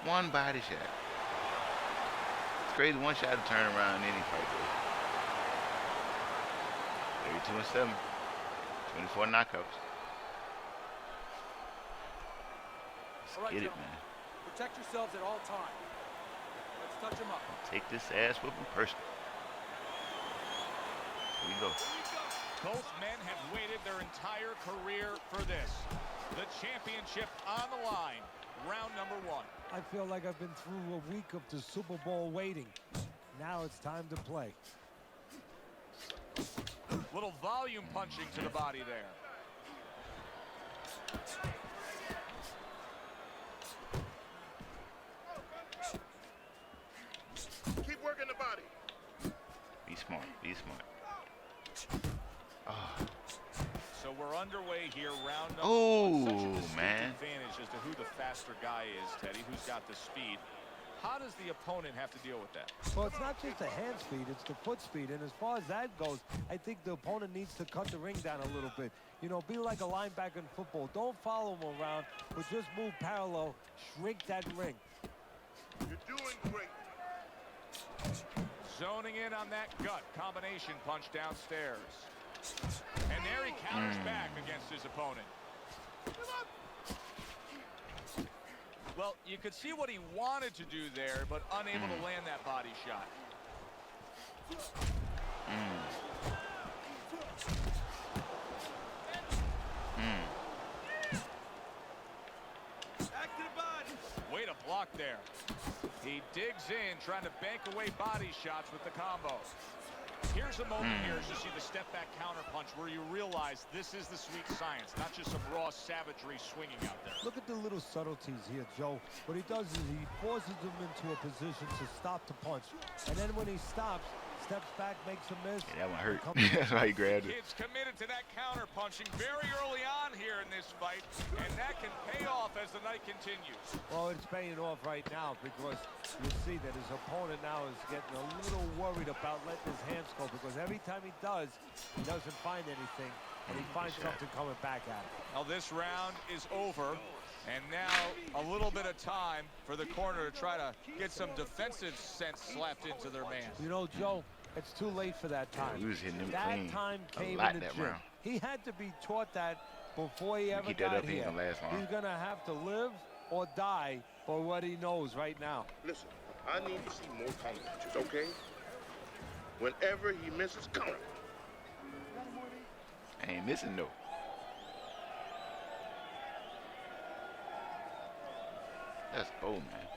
One body shot. It's crazy. One shot to turn around in any fight, though. 32-7. 24 knockouts. Let's get it, man. Protect yourselves at all times. Let's touch them up. Take this ass whooping personal. Here we go. Both men have waited their entire career for this. The championship on the line. Round number 1. I feel like I've been through a week of the Super Bowl waiting. Now it's time to play. Little volume punching to the body there. smart. Be smart. Oh. So we're underway here, round number Oh, one. Such a distinct man. advantage as to who the faster guy is, Teddy, who's got the speed. How does the opponent have to deal with that? Well, it's not just the hand speed, it's the foot speed. And as far as that goes, I think the opponent needs to cut the ring down a little bit. You know, be like a linebacker in football. Don't follow him around, but just move parallel, shrink that ring. You're doing great. Zoning in on that gut combination punch downstairs. And there he counters back against his opponent. Well, you could see what he wanted to do there, but unable to land that body shot. Back to the body. Way to block there. He digs in, trying to bank away body shots with the combo. Here's a moment here as you see the step back counter punch where you realize this is the sweet science, not just some raw savagery swinging out there. Look at the little subtleties here, Joe. What he does is he forces him into a position to stop the punch. And then when he stops, steps back, makes a miss. Yeah, that one hurt. That's why he grabbed it. Kid's committed to that counter punching very early on here in this fight, and that can pay off as the night continues. Well, it's paying off right now because you see that his opponent now is getting a little worried about letting his hands go, because every time he doesn't find anything, and he finds something coming back at him. Now this round is over, and now a little bit of time for the corner to try to get some defensive sense slapped into their man. You know, Joe, it's too late for that time. He was hitting him that clean time a came lot in the that gym. round. He had to be taught that before he ever Keep that got up, he ain't here. gonna last long. He's gonna have to live or die for what he knows right now. Listen, I need to see more counter punches, okay? Whenever he misses, counter. I ain't missing no. That's bold, man.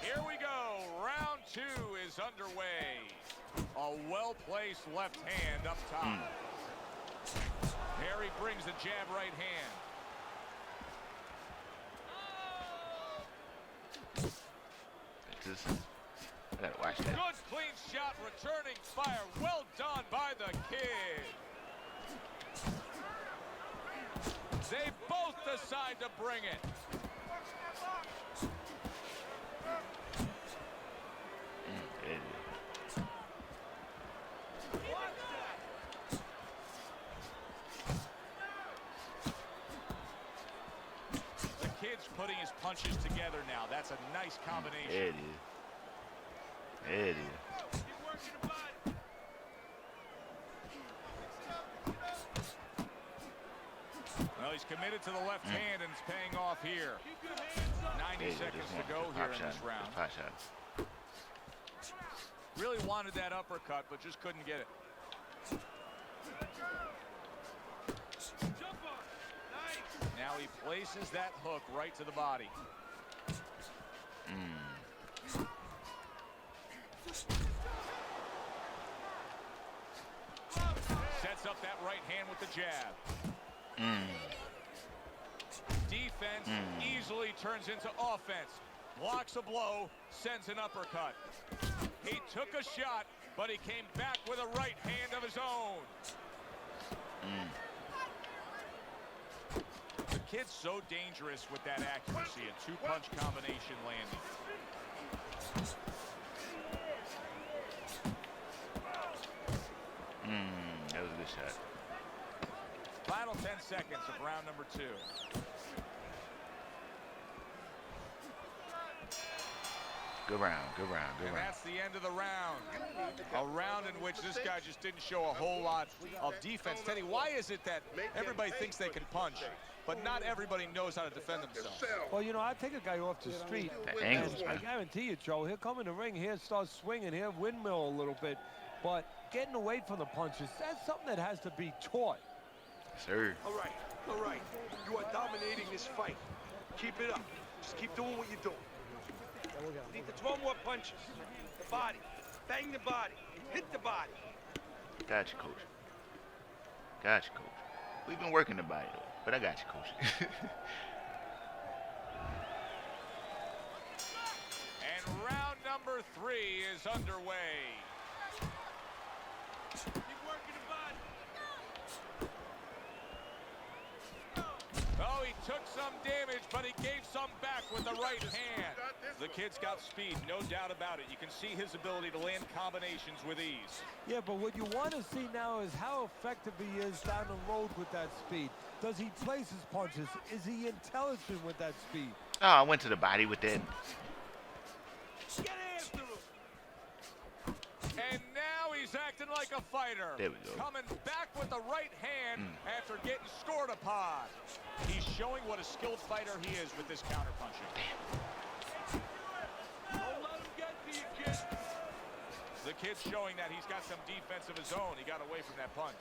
Here we go. Round two is underway. A well-placed left hand up top. Harry brings the jab right hand. I gotta watch that. Good clean shot, returning fire. Well done by the kid. They both decide to bring it. There it is. The kid's putting his punches together now. That's a nice combination. There it is. There it is. Well, he's committed to the left hand, and it's paying off here. 90 seconds to go here in this round. Pop shot. Really wanted that uppercut, but just couldn't get it. Now he places that hook right to the body. Sets up that right hand with the jab. Defense easily turns into offense. Blocks a blow, sends an uppercut. He took a shot, but he came back with a right hand of his own. The kid's so dangerous with that accuracy, a two-punch combination landing. That was a good shot. Final 10 seconds of round number two. Good round, good round, good And round. that's the end of the round. A round in which this guy just didn't show a whole lot of defense. Teddy, why is it that everybody thinks they can punch, but not everybody knows how to defend themselves? Well, you know, I take a guy off the street, The angles, and I man. guarantee you, Joe, he'll come in the ring, he'll start swinging, he'll windmill a little bit, but getting away from the punches, that's something that has to be taught. Sir. All right. You are dominating this fight. Keep it up. Just keep doing what you're doing. You need to throw more punches. The body. Bang the body. Hit the body. Got you, coach. Got you, coach. We've been working the body, though, but I got you, coach. number 3 is underway. Keep working the body. Oh, he took some damage, but he gave some back with the right hand. The kid's got speed, no doubt about it. You can see his ability to land combinations with ease. Yeah, but what you want to see now is how effective he is down the road with that speed. Does he place his punches? Is he intelligent with that speed? Oh, I went to the body with that. Get after him. And now he's acting like a fighter. There we go. Coming back with the right hand after getting scored upon. He's showing what a skilled fighter he is with this counterpunching. Don't let him get to you, kid. The kid's showing that he's got some defense of his own. He got away from that punch.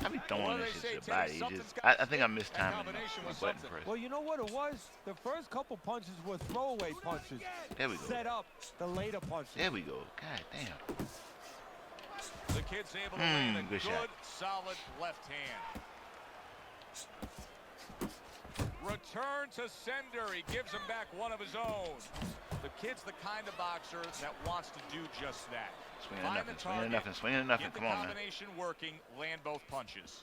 I be What throwing do this they shit to say, the body. Teddy? It Something's just, got I think I missed that time combination my was button something. press. Well, you know what it was? The first couple punches were throwaway punches. There we go. Set up the later punches. There we go. God damn. The kid's able to land a good good, shot. solid left hand. Return to sender. He gives him back one of his own. The kid's the kind of boxer that wants to do just that. Swinging Find at the nothing, swinging at target, nothing, swinging at nothing. get the Come on, man. combination working, land both punches.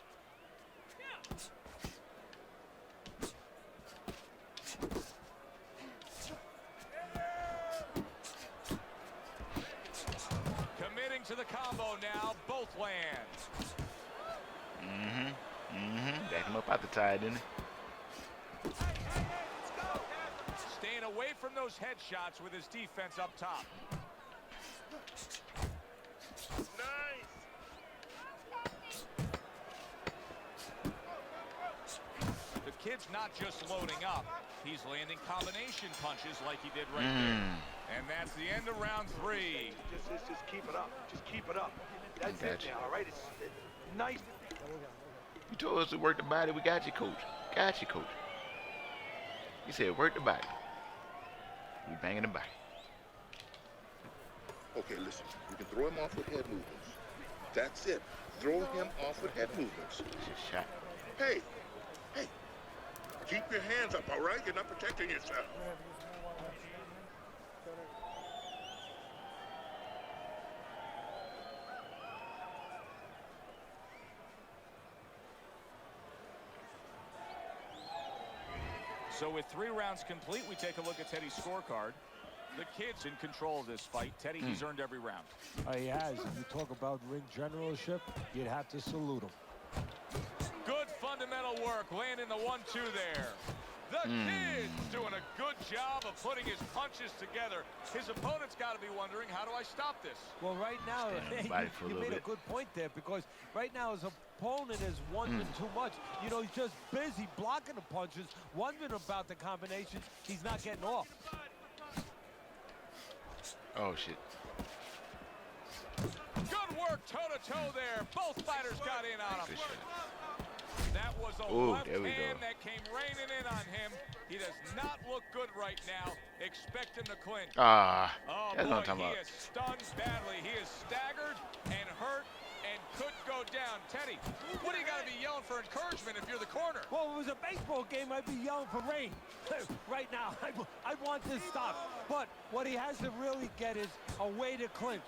Committing to the combo now, both land. Back him up out the tie, didn't he? Staying away from those headshots with his defense up top. Nice. The kid's not just loading up, he's landing combination punches like he did right there. And that's the end of round 3. Just keep it up. Just keep it up. That's it Gotcha. now, all right? It's nice. You told us to work the body. We got you, coach. Got you, coach. You said work the body. We banging the body. Okay, listen. You can throw him off with head movements. That's it. Throw him off with head movements. Just shot. Hey, hey. Keep your hands up, all right? You're not protecting yourself. So with 3 rounds complete, we take a look at Teddy's scorecard. The kid's in control of this fight. Teddy, he's earned every round. He has. If you talk about ring generalship, you'd have to salute him. Good fundamental work, landing the 1-2 there. The kid's doing a good job of putting his punches together. His opponent's got to be wondering, how do I stop this? Well, right now, Stand on the body for a you little made a bit. good point there, because right now his opponent is wondering too much. You know, he's just busy blocking the punches, wondering about the combinations. He's not getting off. Oh, shit. Good work toe-to-toe there. Both fighters got in on him. Good shot. That was a Ooh, left there we hand go. that came raining in on him. He does not look good right now. Expect him to clinch. Ah, Oh, that's boy, what I'm talking he about. is stunned badly. He is staggered and hurt and could go down. Teddy, what do you got to be yelling for encouragement if you're the corner? Well, if it was a baseball game, I'd be yelling for rain. Right now, I want this stop. But what he has to really get is a way to clinch.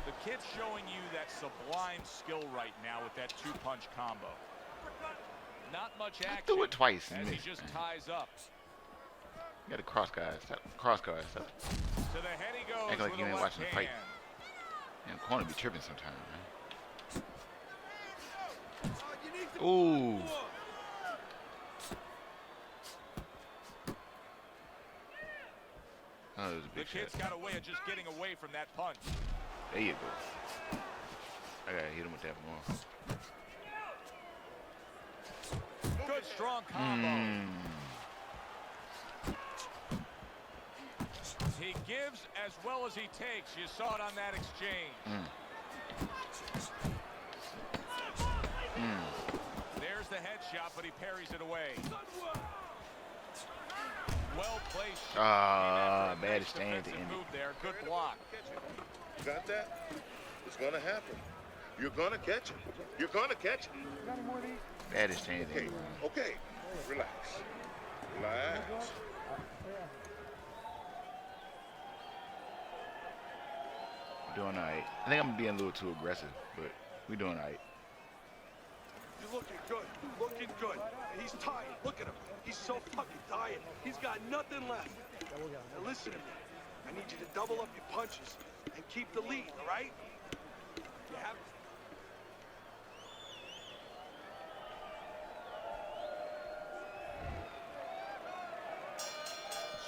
The kid's showing you that sublime skill right now with that 2-punch combo. Not much action. threw it twice and as he missed, just man. ties up. You got to cross guard stuff. Cross guard stuff. To the head he goes Act like with you a ain't left watching the hand. fight. Man, corner be tripping sometimes, man. Ooh. Oh, that was a The big kid's shot. got a way of just getting away from that punch. There you go. I gotta hit him with that more. Good strong combo. He gives as well as he takes. You saw it on that exchange. There's the headshot, but he parries it away. Well placed. Ah, bad Nice stand to defensive end move it. there. Good block. You got that? It's gonna happen. You're gonna catch it. You're gonna catch it. Bad stand to Okay, end it. okay. Relax. Relax. Doing all right. I think I'm being a little too aggressive, but we doing all right. You're looking good. Looking good. And he's tired. Look at him. He's so fucking tired. He's got nothing left. Now listen to me. I need you to double up your punches and keep the lead, all right? You have...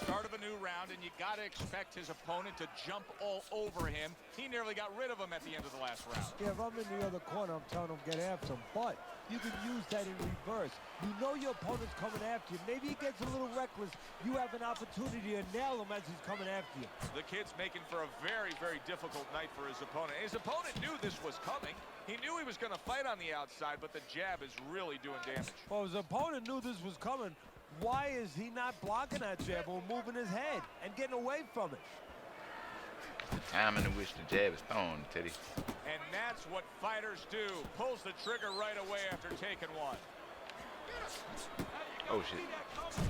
Start of a new round, and you got to expect his opponent to jump all over him. He nearly got rid of him at the end of the last round. Yeah, if I'm in the other corner, I'm telling him get after him. But you can use that in reverse. You know your opponent's coming after you. Maybe he gets a little reckless. You have an opportunity to nail him as he's coming after you. The kid's making for a very, very difficult night for his opponent. His opponent knew this was coming. He knew he was going to fight on the outside, but the jab is really doing damage. Well, his opponent knew this was coming. Why is he not blocking that jab or moving his head and getting away from it? The timing in which the jab is thrown, Teddy. And that's what fighters do. Pulls the trigger right away after taking one. Oh, shit.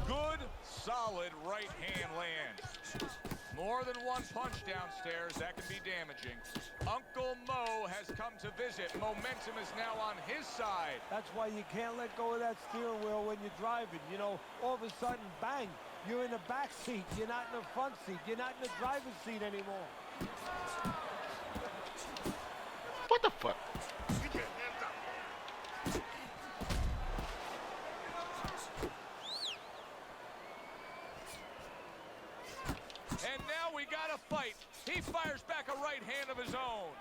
Good, solid right hand lands. More than one punch downstairs, that can be damaging. Uncle Mo has come to visit. Momentum is now on his side. That's why you can't let go of that steering wheel when you're driving. You know, all of a sudden, bang, you're in the back seat. You're not in the front seat. You're not in the driver's seat anymore. What the fuck? Get your hands up. And now we got a fight. He fires back a right hand of his own.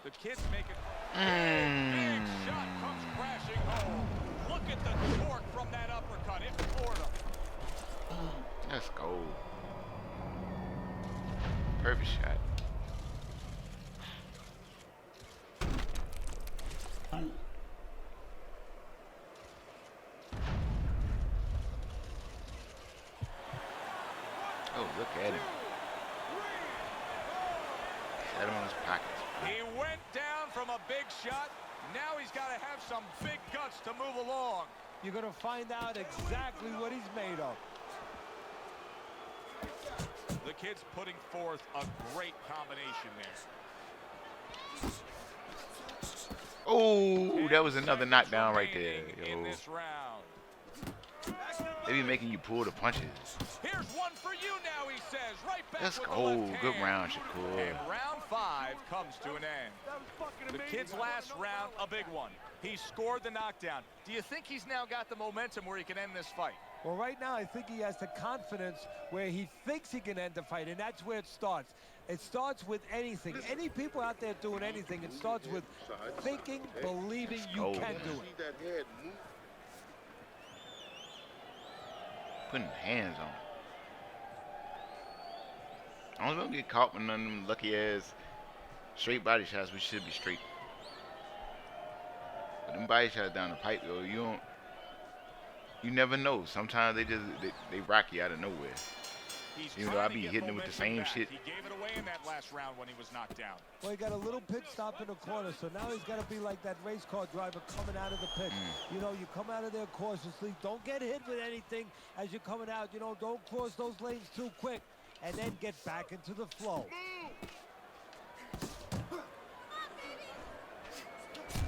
The kid's making big shot comes crashing home. Look at the torque from that uppercut. It floored him. Let's go. Perfect shot. Oh, look at him. Had him on his pockets. He went down from a big shot. Now he's got to have some big guts to move along. You're going to find out exactly what he's made of. The kid's putting forth a great combination there. Oh, that was another knockdown right there. In Yo. this round. They be making you pull the punches. Here's one for you now, he says. Right back Let's with go. the left Good hand. round, Shakur. And round 5 comes to an end. The kid's last round, a big one. He scored the knockdown. Do you think he's now got the momentum where he can end this fight? Well, right now, I think he has the confidence where he thinks he can end the fight, and that's where it starts. It starts with anything. Any people out there doing anything, it starts with thinking, believing you go. can do See it. that head move? Putting hands on him. I don't get caught with none of them lucky ass straight body shots. We should be straight. But them body shots down the pipe, though, you never know. Sometimes they rock you out of nowhere. He's You know, trying I to be get hitting him with the momentum same back. shit. He gave it away in that last round when he was knocked down. Well, he got a little pit stop in the corner, so now he's got to be like that race car driver coming out of the pit. You know, you come out of there cautiously. Don't get hit with anything as you're coming out. You know, don't cross those lanes too quick, and then get back into the flow.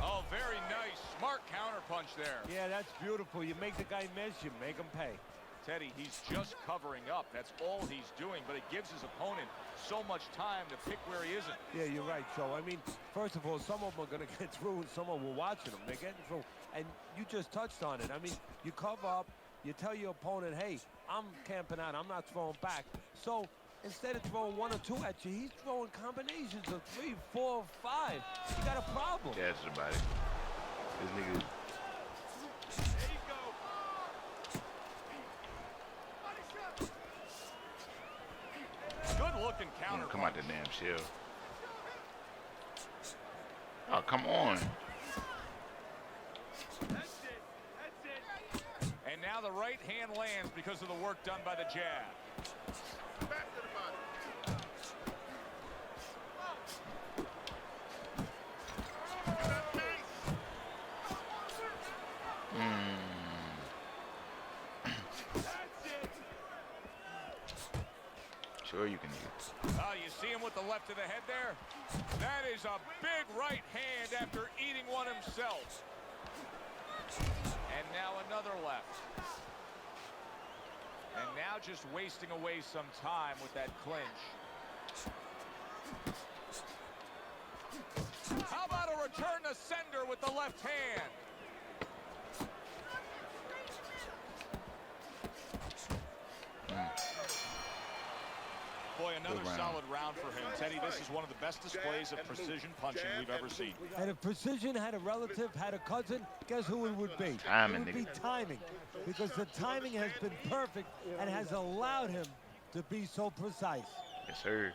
Oh, very nice. Smart counterpunch there. Yeah, that's beautiful. You make the guy miss, you make him pay. Teddy, he's just covering up. That's all he's doing, but it gives his opponent so much time to pick where he isn't. Yeah, you're right, Joe. I mean, first of all, some of them are going to get through, and some of them are watching them. They're getting through, and you just touched on it. I mean, you cover up, you tell your opponent, hey, I'm camping out, I'm not throwing back. So instead of throwing 1 or 2 at you, he's throwing combinations of 3, 4, 5. You got a problem. Yeah, that's about it. This nigga. There you go. Good looking counter. Come out the damn shell. Oh, come on. That's it. That's it. And now the right hand lands because of the work done by the jab. Back to the body. Mm. sure you can eat. Oh, you see him with the left to the head there? That is a big right hand after eating one himself. And now another left. And now just wasting away some time with that clinch. How about a return to sender with the left hand? Boy, another solid round for him. Teddy, this is one of the best displays of precision punching we've ever seen. And if precision had a relative, had a cousin, guess who it would be? Timing, it would be nigga. timing. Because the timing has been perfect and has allowed him to be so precise. Yes, sir.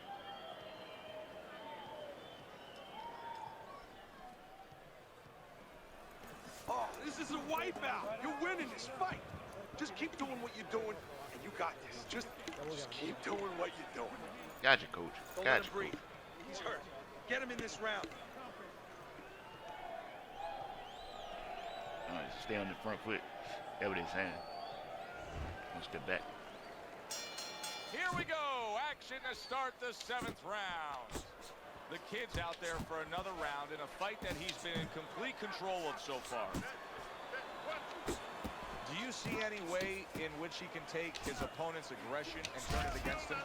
Oh, this is a wipeout. You're winning this fight. Just keep doing what you're doing, and you got this. Just keep doing what you're doing. Gotcha, coach. Don't let Gotcha, him breathe. coach. He's hurt. Get him in this round. All right, stay on the front foot. That's what they're saying. One step back. Here we go. Action to start the 7th round. The kid's out there for another round in a fight that he's been in complete control of so far. Do you see any way in which he can take his opponent's aggression and turn it against him?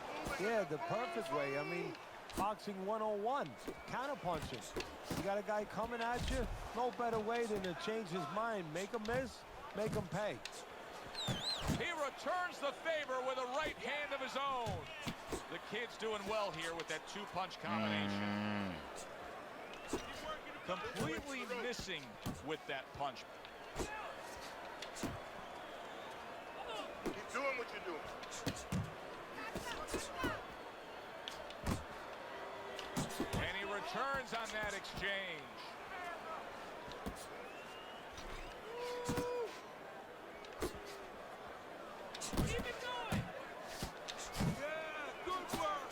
Yeah, the perfect way. I mean, boxing 101, counterpunching. You got a guy coming at you, no better way than to change his mind. Make him miss, make him pay. He returns the favor with a right hand of his own. The kid's doing well here with that 2-punch combination. Completely missing with that punch. Keep doing what you're doing. And he returns on that exchange. Keep it going. Yeah, good work.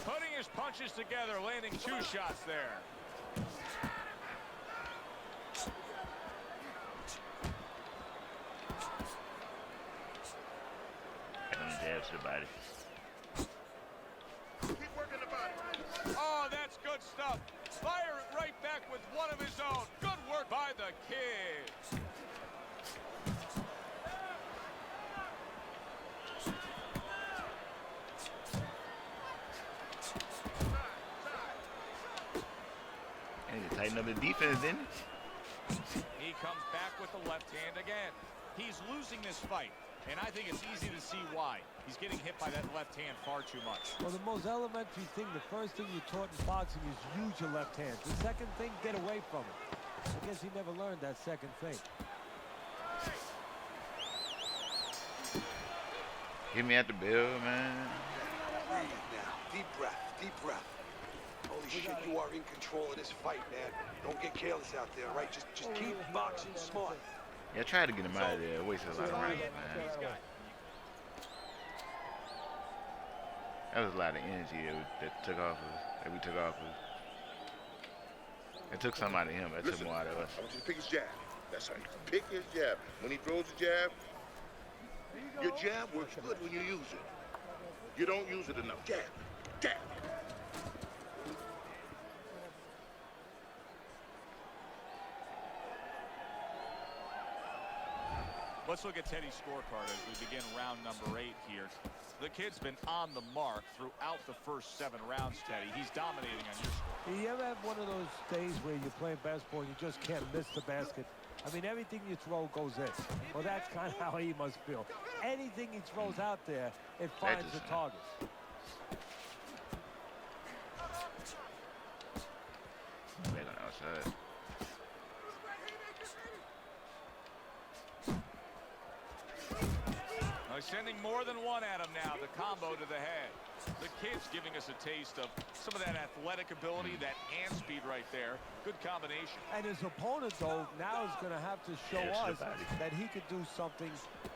Putting his punches together, landing 2 shots there. Jabs to the body. Keep working the body. Oh, that's good stuff. Fire it right back with one of his own. Good work by the kid. And they tighten up the defense, didn't he? He comes back with the left hand again. He's losing this fight, and I think it's easy to see why. He's getting hit by that left hand far too much. Well, the most elementary thing, the first thing you're taught in boxing is use your left hand. The second thing, get away from it. I guess he never learned that second thing. Hit me at the bell, man. Breathe now. Deep breath. Deep breath. Holy shit, you are in control of this fight, man. Don't get careless out there, right? Just keep boxing smart. Yeah, I tried to get him out of there. Wasted a lot of rounds, man. That was a lot of energy that took off us. That we took off us. It took some out of him. That took more out of us. I want you to pick his jab. That's right. Pick his jab. When he throws the jab, your jab works good when you use it. You don't use it enough. Jab. Jab. Let's look at Teddy's scorecard as we begin round number 8 here. The kid's been on the mark throughout the first 7 rounds, Teddy. He's dominating on your score. You ever have one of those days where you're playing basketball and you just can't miss the basket? I mean, everything you throw goes in. Well, that's kind of how he must feel. Anything he throws out there, it finds the target. Back on the outside. Sending more than one at him now. The combo to the head. The kid's giving us a taste of some of that athletic ability, that hand speed right there. Good combination. And his opponent, though, now is going to have to show us that he could do something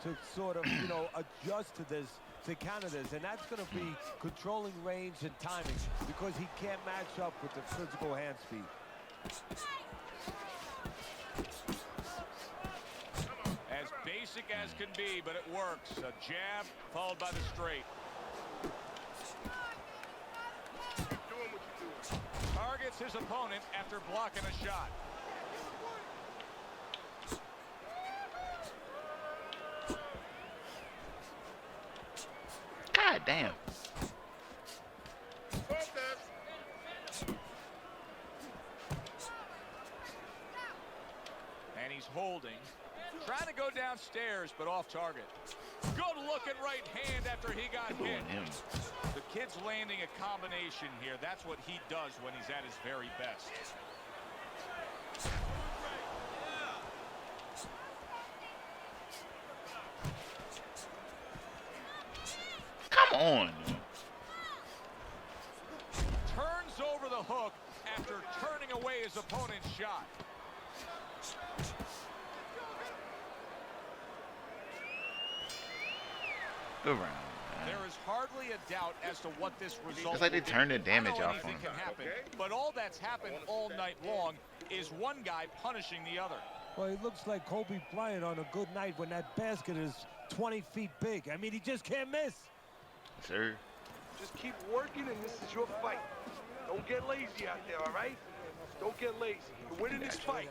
to sort of, you know, adjust to this, to counter this. And that's going to be controlling range and timing, because he can't match up with the physical hand speed. As Basic as can be, but it works. A jab followed by the straight. Keep doing what you're doing. Targets his opponent after blocking a shot. God damn. Focus. And he's holding. Trying to go downstairs, but off target. Good looking right hand after he got Good hit. on him. The kid's landing a combination here. That's what he does when he's at his very best. Come on. Turns over the hook after turning away his opponent's shot. Good round. There is hardly a doubt as to what this result It's like they will be. turned the damage I know off anything on can him. happen, but all that's happened all night long is one guy punishing the other. Well, it looks like Kobe Bryant on a good night when that basket is 20 feet big. I mean, he just can't miss. Sir. Just keep working, and this is your fight. Don't get lazy out there, all right? Don't get lazy. You're winning this fight.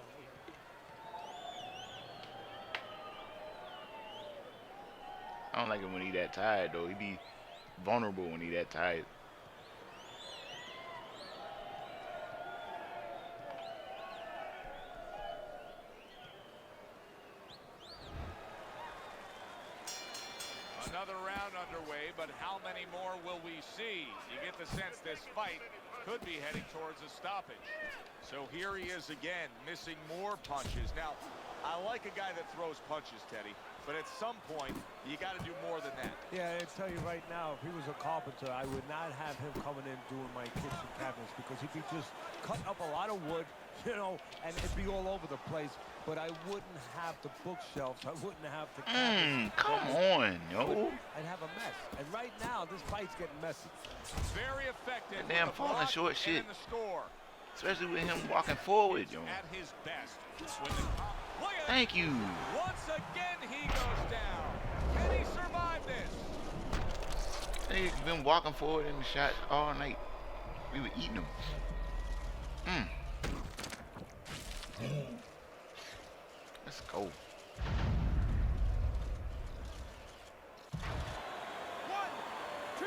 I don't like it when he that tired though. He be vulnerable when he that tired. Another round underway, but how many more will we see? You get the sense this fight could be heading towards a stoppage. So here he is again, missing more punches. Now, I like a guy that throws punches, Teddy, but at some point, you got to do more than that. Yeah, I tell you right now, if he was a carpenter, I would not have him coming in doing my kitchen cabinets because he'd be just cutting up a lot of wood, you know, and it'd be all over the place. But I wouldn't have the bookshelves. I wouldn't have the cabinets. Come on, yo. I'd have a mess. And right now, this fight's getting messy. Very effective. That damn with the falling block short and shit. in the score. Especially with him walking forward, yo. At his best. When the look at Thank you. Once again, he goes down. Can he survive this? He's been walking forward in the shot all night. We were eating them. Let's go. 1, 2, 3,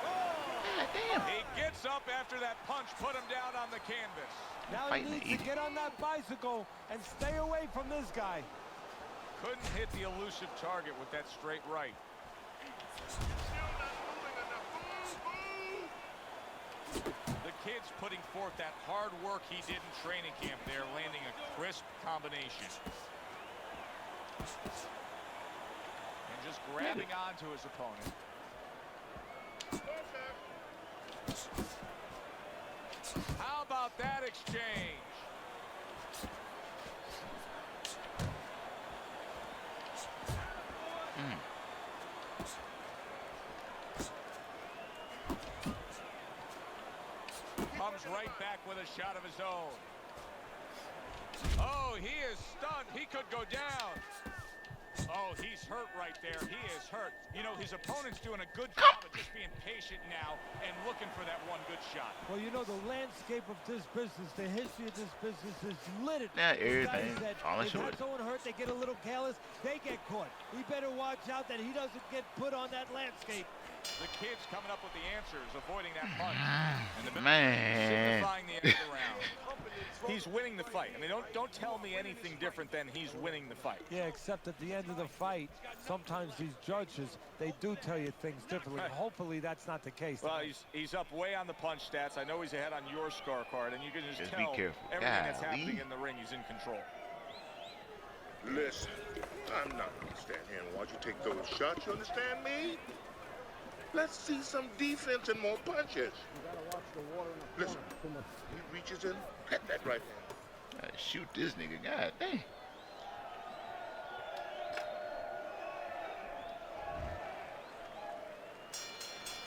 God damn. He gets up after that punch, put him down on the canvas. Now he Fighting needs to to eat. get on that bicycle and stay away from this guy. Couldn't hit the elusive target with that straight right. The kid's putting forth that hard work he did in training camp there, landing a crisp combination. And just grabbing onto his opponent. How about that exchange? Comes right back with a shot of his own. Oh, he is stunned. He could go down. Oh, he's hurt right there. He is hurt. You know, his opponent's doing a good job of just being patient now and looking for that one good shot. Well, you know, the landscape of this business, the history of this business is littered. Now with everything guys that falling they've short. had someone hurt, they get a little careless, they get caught. He better watch out that he doesn't get put on that landscape. The kid's coming up with the answers, avoiding that punch. And the Man. signifying the end of the round. He's winning the fight. I mean, don't tell me anything different than he's winning the fight. Yeah, except at the end of the fight, sometimes these judges, they do tell you things differently. Right. Hopefully that's not the case. Well, he's up way on the punch stats. I know he's ahead on your scorecard, and you can just Just be tell careful. everything that's Golly. happening in the ring, he's in control. Listen, I'm not gonna stand here and watch you take those shots. You understand me? Let's see some defense and more punches. Listen, he reaches in, hit that right hand. Shoot this nigga. God dang.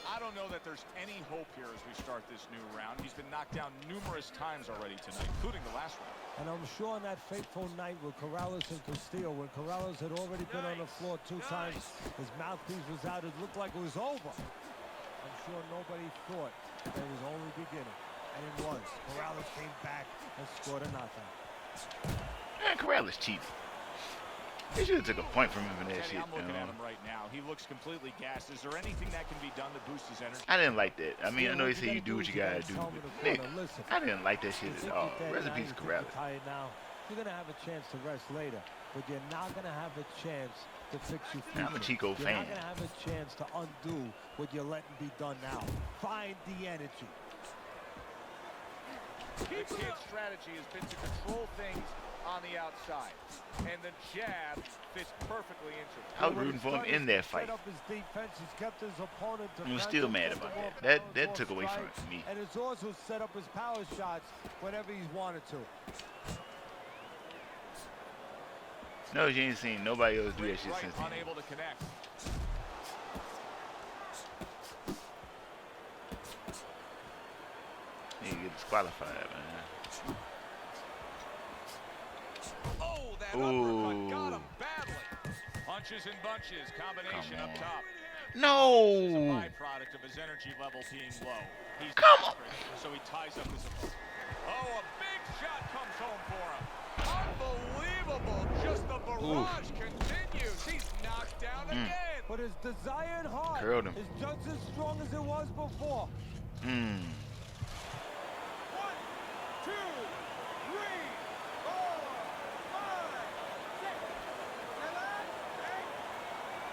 I I don't know that there's any hope here as we start this new round. He's been knocked down numerous times already tonight, including the last round. And I'm sure on that fateful night with Corrales and Castillo, when Corrales had already been on the floor 2 times, his mouthpiece was out, it looked like it was over. I'm sure nobody thought that it was only beginning. And it was. Corrales came back and scored a knockout. Man, Corrales cheated. They should have took a point from him in that Teddy, shit. I'm looking at him right now. He looks completely gassed. Is there anything that can be done to boost his energy? I didn't like that. I mean, I know they say you do what you gotta do, but nigga, I didn't like that shit at all. Rest in peace, Corrales. Now, you're gonna have a chance to rest later, but you're not gonna have a chance to fix your future. I'm a Chico You're fan. not gonna have a chance to undo what you're letting be done now. Find the energy. The kid's strategy has been to control things on the outside, and the jab fits perfectly into it. I was rooting for him in that fight. I'm still mad about that. That took away from me. And it's also set up his power shots whenever he's wanted to. No, you ain't seen nobody else do that shit Right, since then. unable to connect. He get disqualified, man. Oh, that Ooh. uppercut got him badly. Punches and bunches, combination Come up on. top. This is a No! byproduct of his energy level being low. He's Come on. desperate, so he ties up his opponent. Oh, a big shot comes home for him. Unbelievable. Just the barrage continues. He's knocked down again. But his desired heart Curled him. is just as strong as it was before. 1, 2, 3, 4, 5, 6, 7, 8,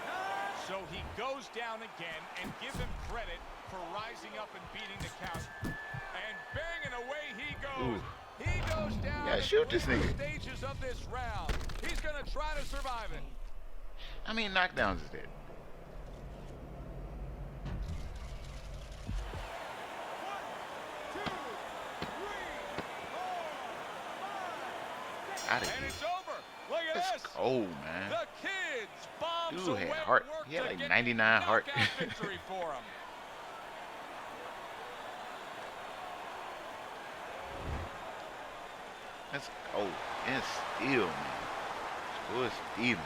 9. So he goes down again, and give him credit for rising up and beating the count. And banging away he goes. Ooh. He goes down. Yeah, shoot this in the nigga. stages of this round. He's gonna try to survive it. How many knockdowns is that? Out of And here. it's over. Look at That's this. cold, man. The kids bombs Dude had away heart. work He had to like get 99 heart. knockout victory for him. That's cold. And still, man. Shakur Stevenson.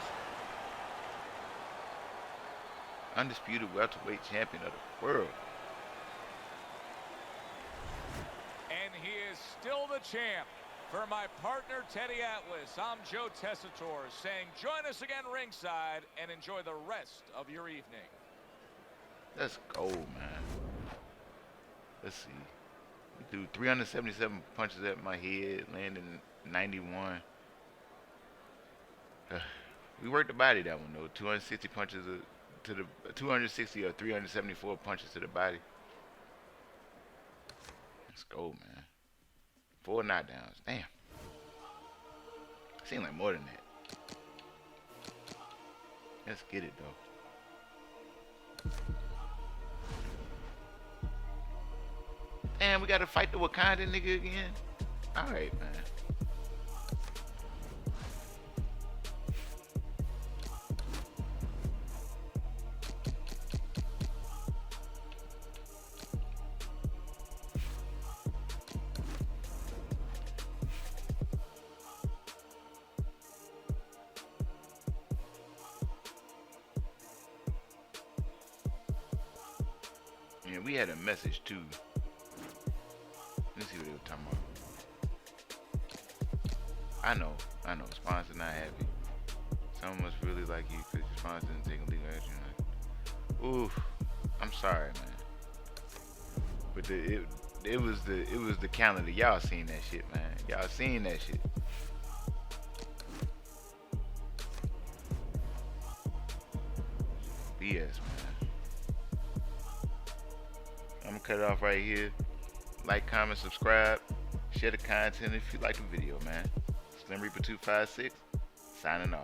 Undisputed welterweight champion of the world. And he is still the champ. For my partner, Teddy Atlas, I'm Joe Tessitore saying join us again ringside and enjoy the rest of your evening. That's cold, man. Let's see. We threw 377 punches at my head, landing 91. We worked the body that one though. 260 punches to the 260 or 374 punches to the body. Let's go, man. 4 knockdowns. Damn. Seemed like more than that. Let's get it though. Damn, we gotta fight the Wakanda nigga again? Alright, man. Yeah, we had a message too. Let's see what they were talking about. I know. Sponsor not happy. Some of us really like you because your sponsor didn't take legal action. Like, oof. I'm sorry, man. But it was the calendar. Y'all seen that shit, man. Y'all seen that shit. BS, man. I'm gonna cut it off right here. Like, comment, subscribe, share the content if you like the video, man. Slim Reaper 256, signing off.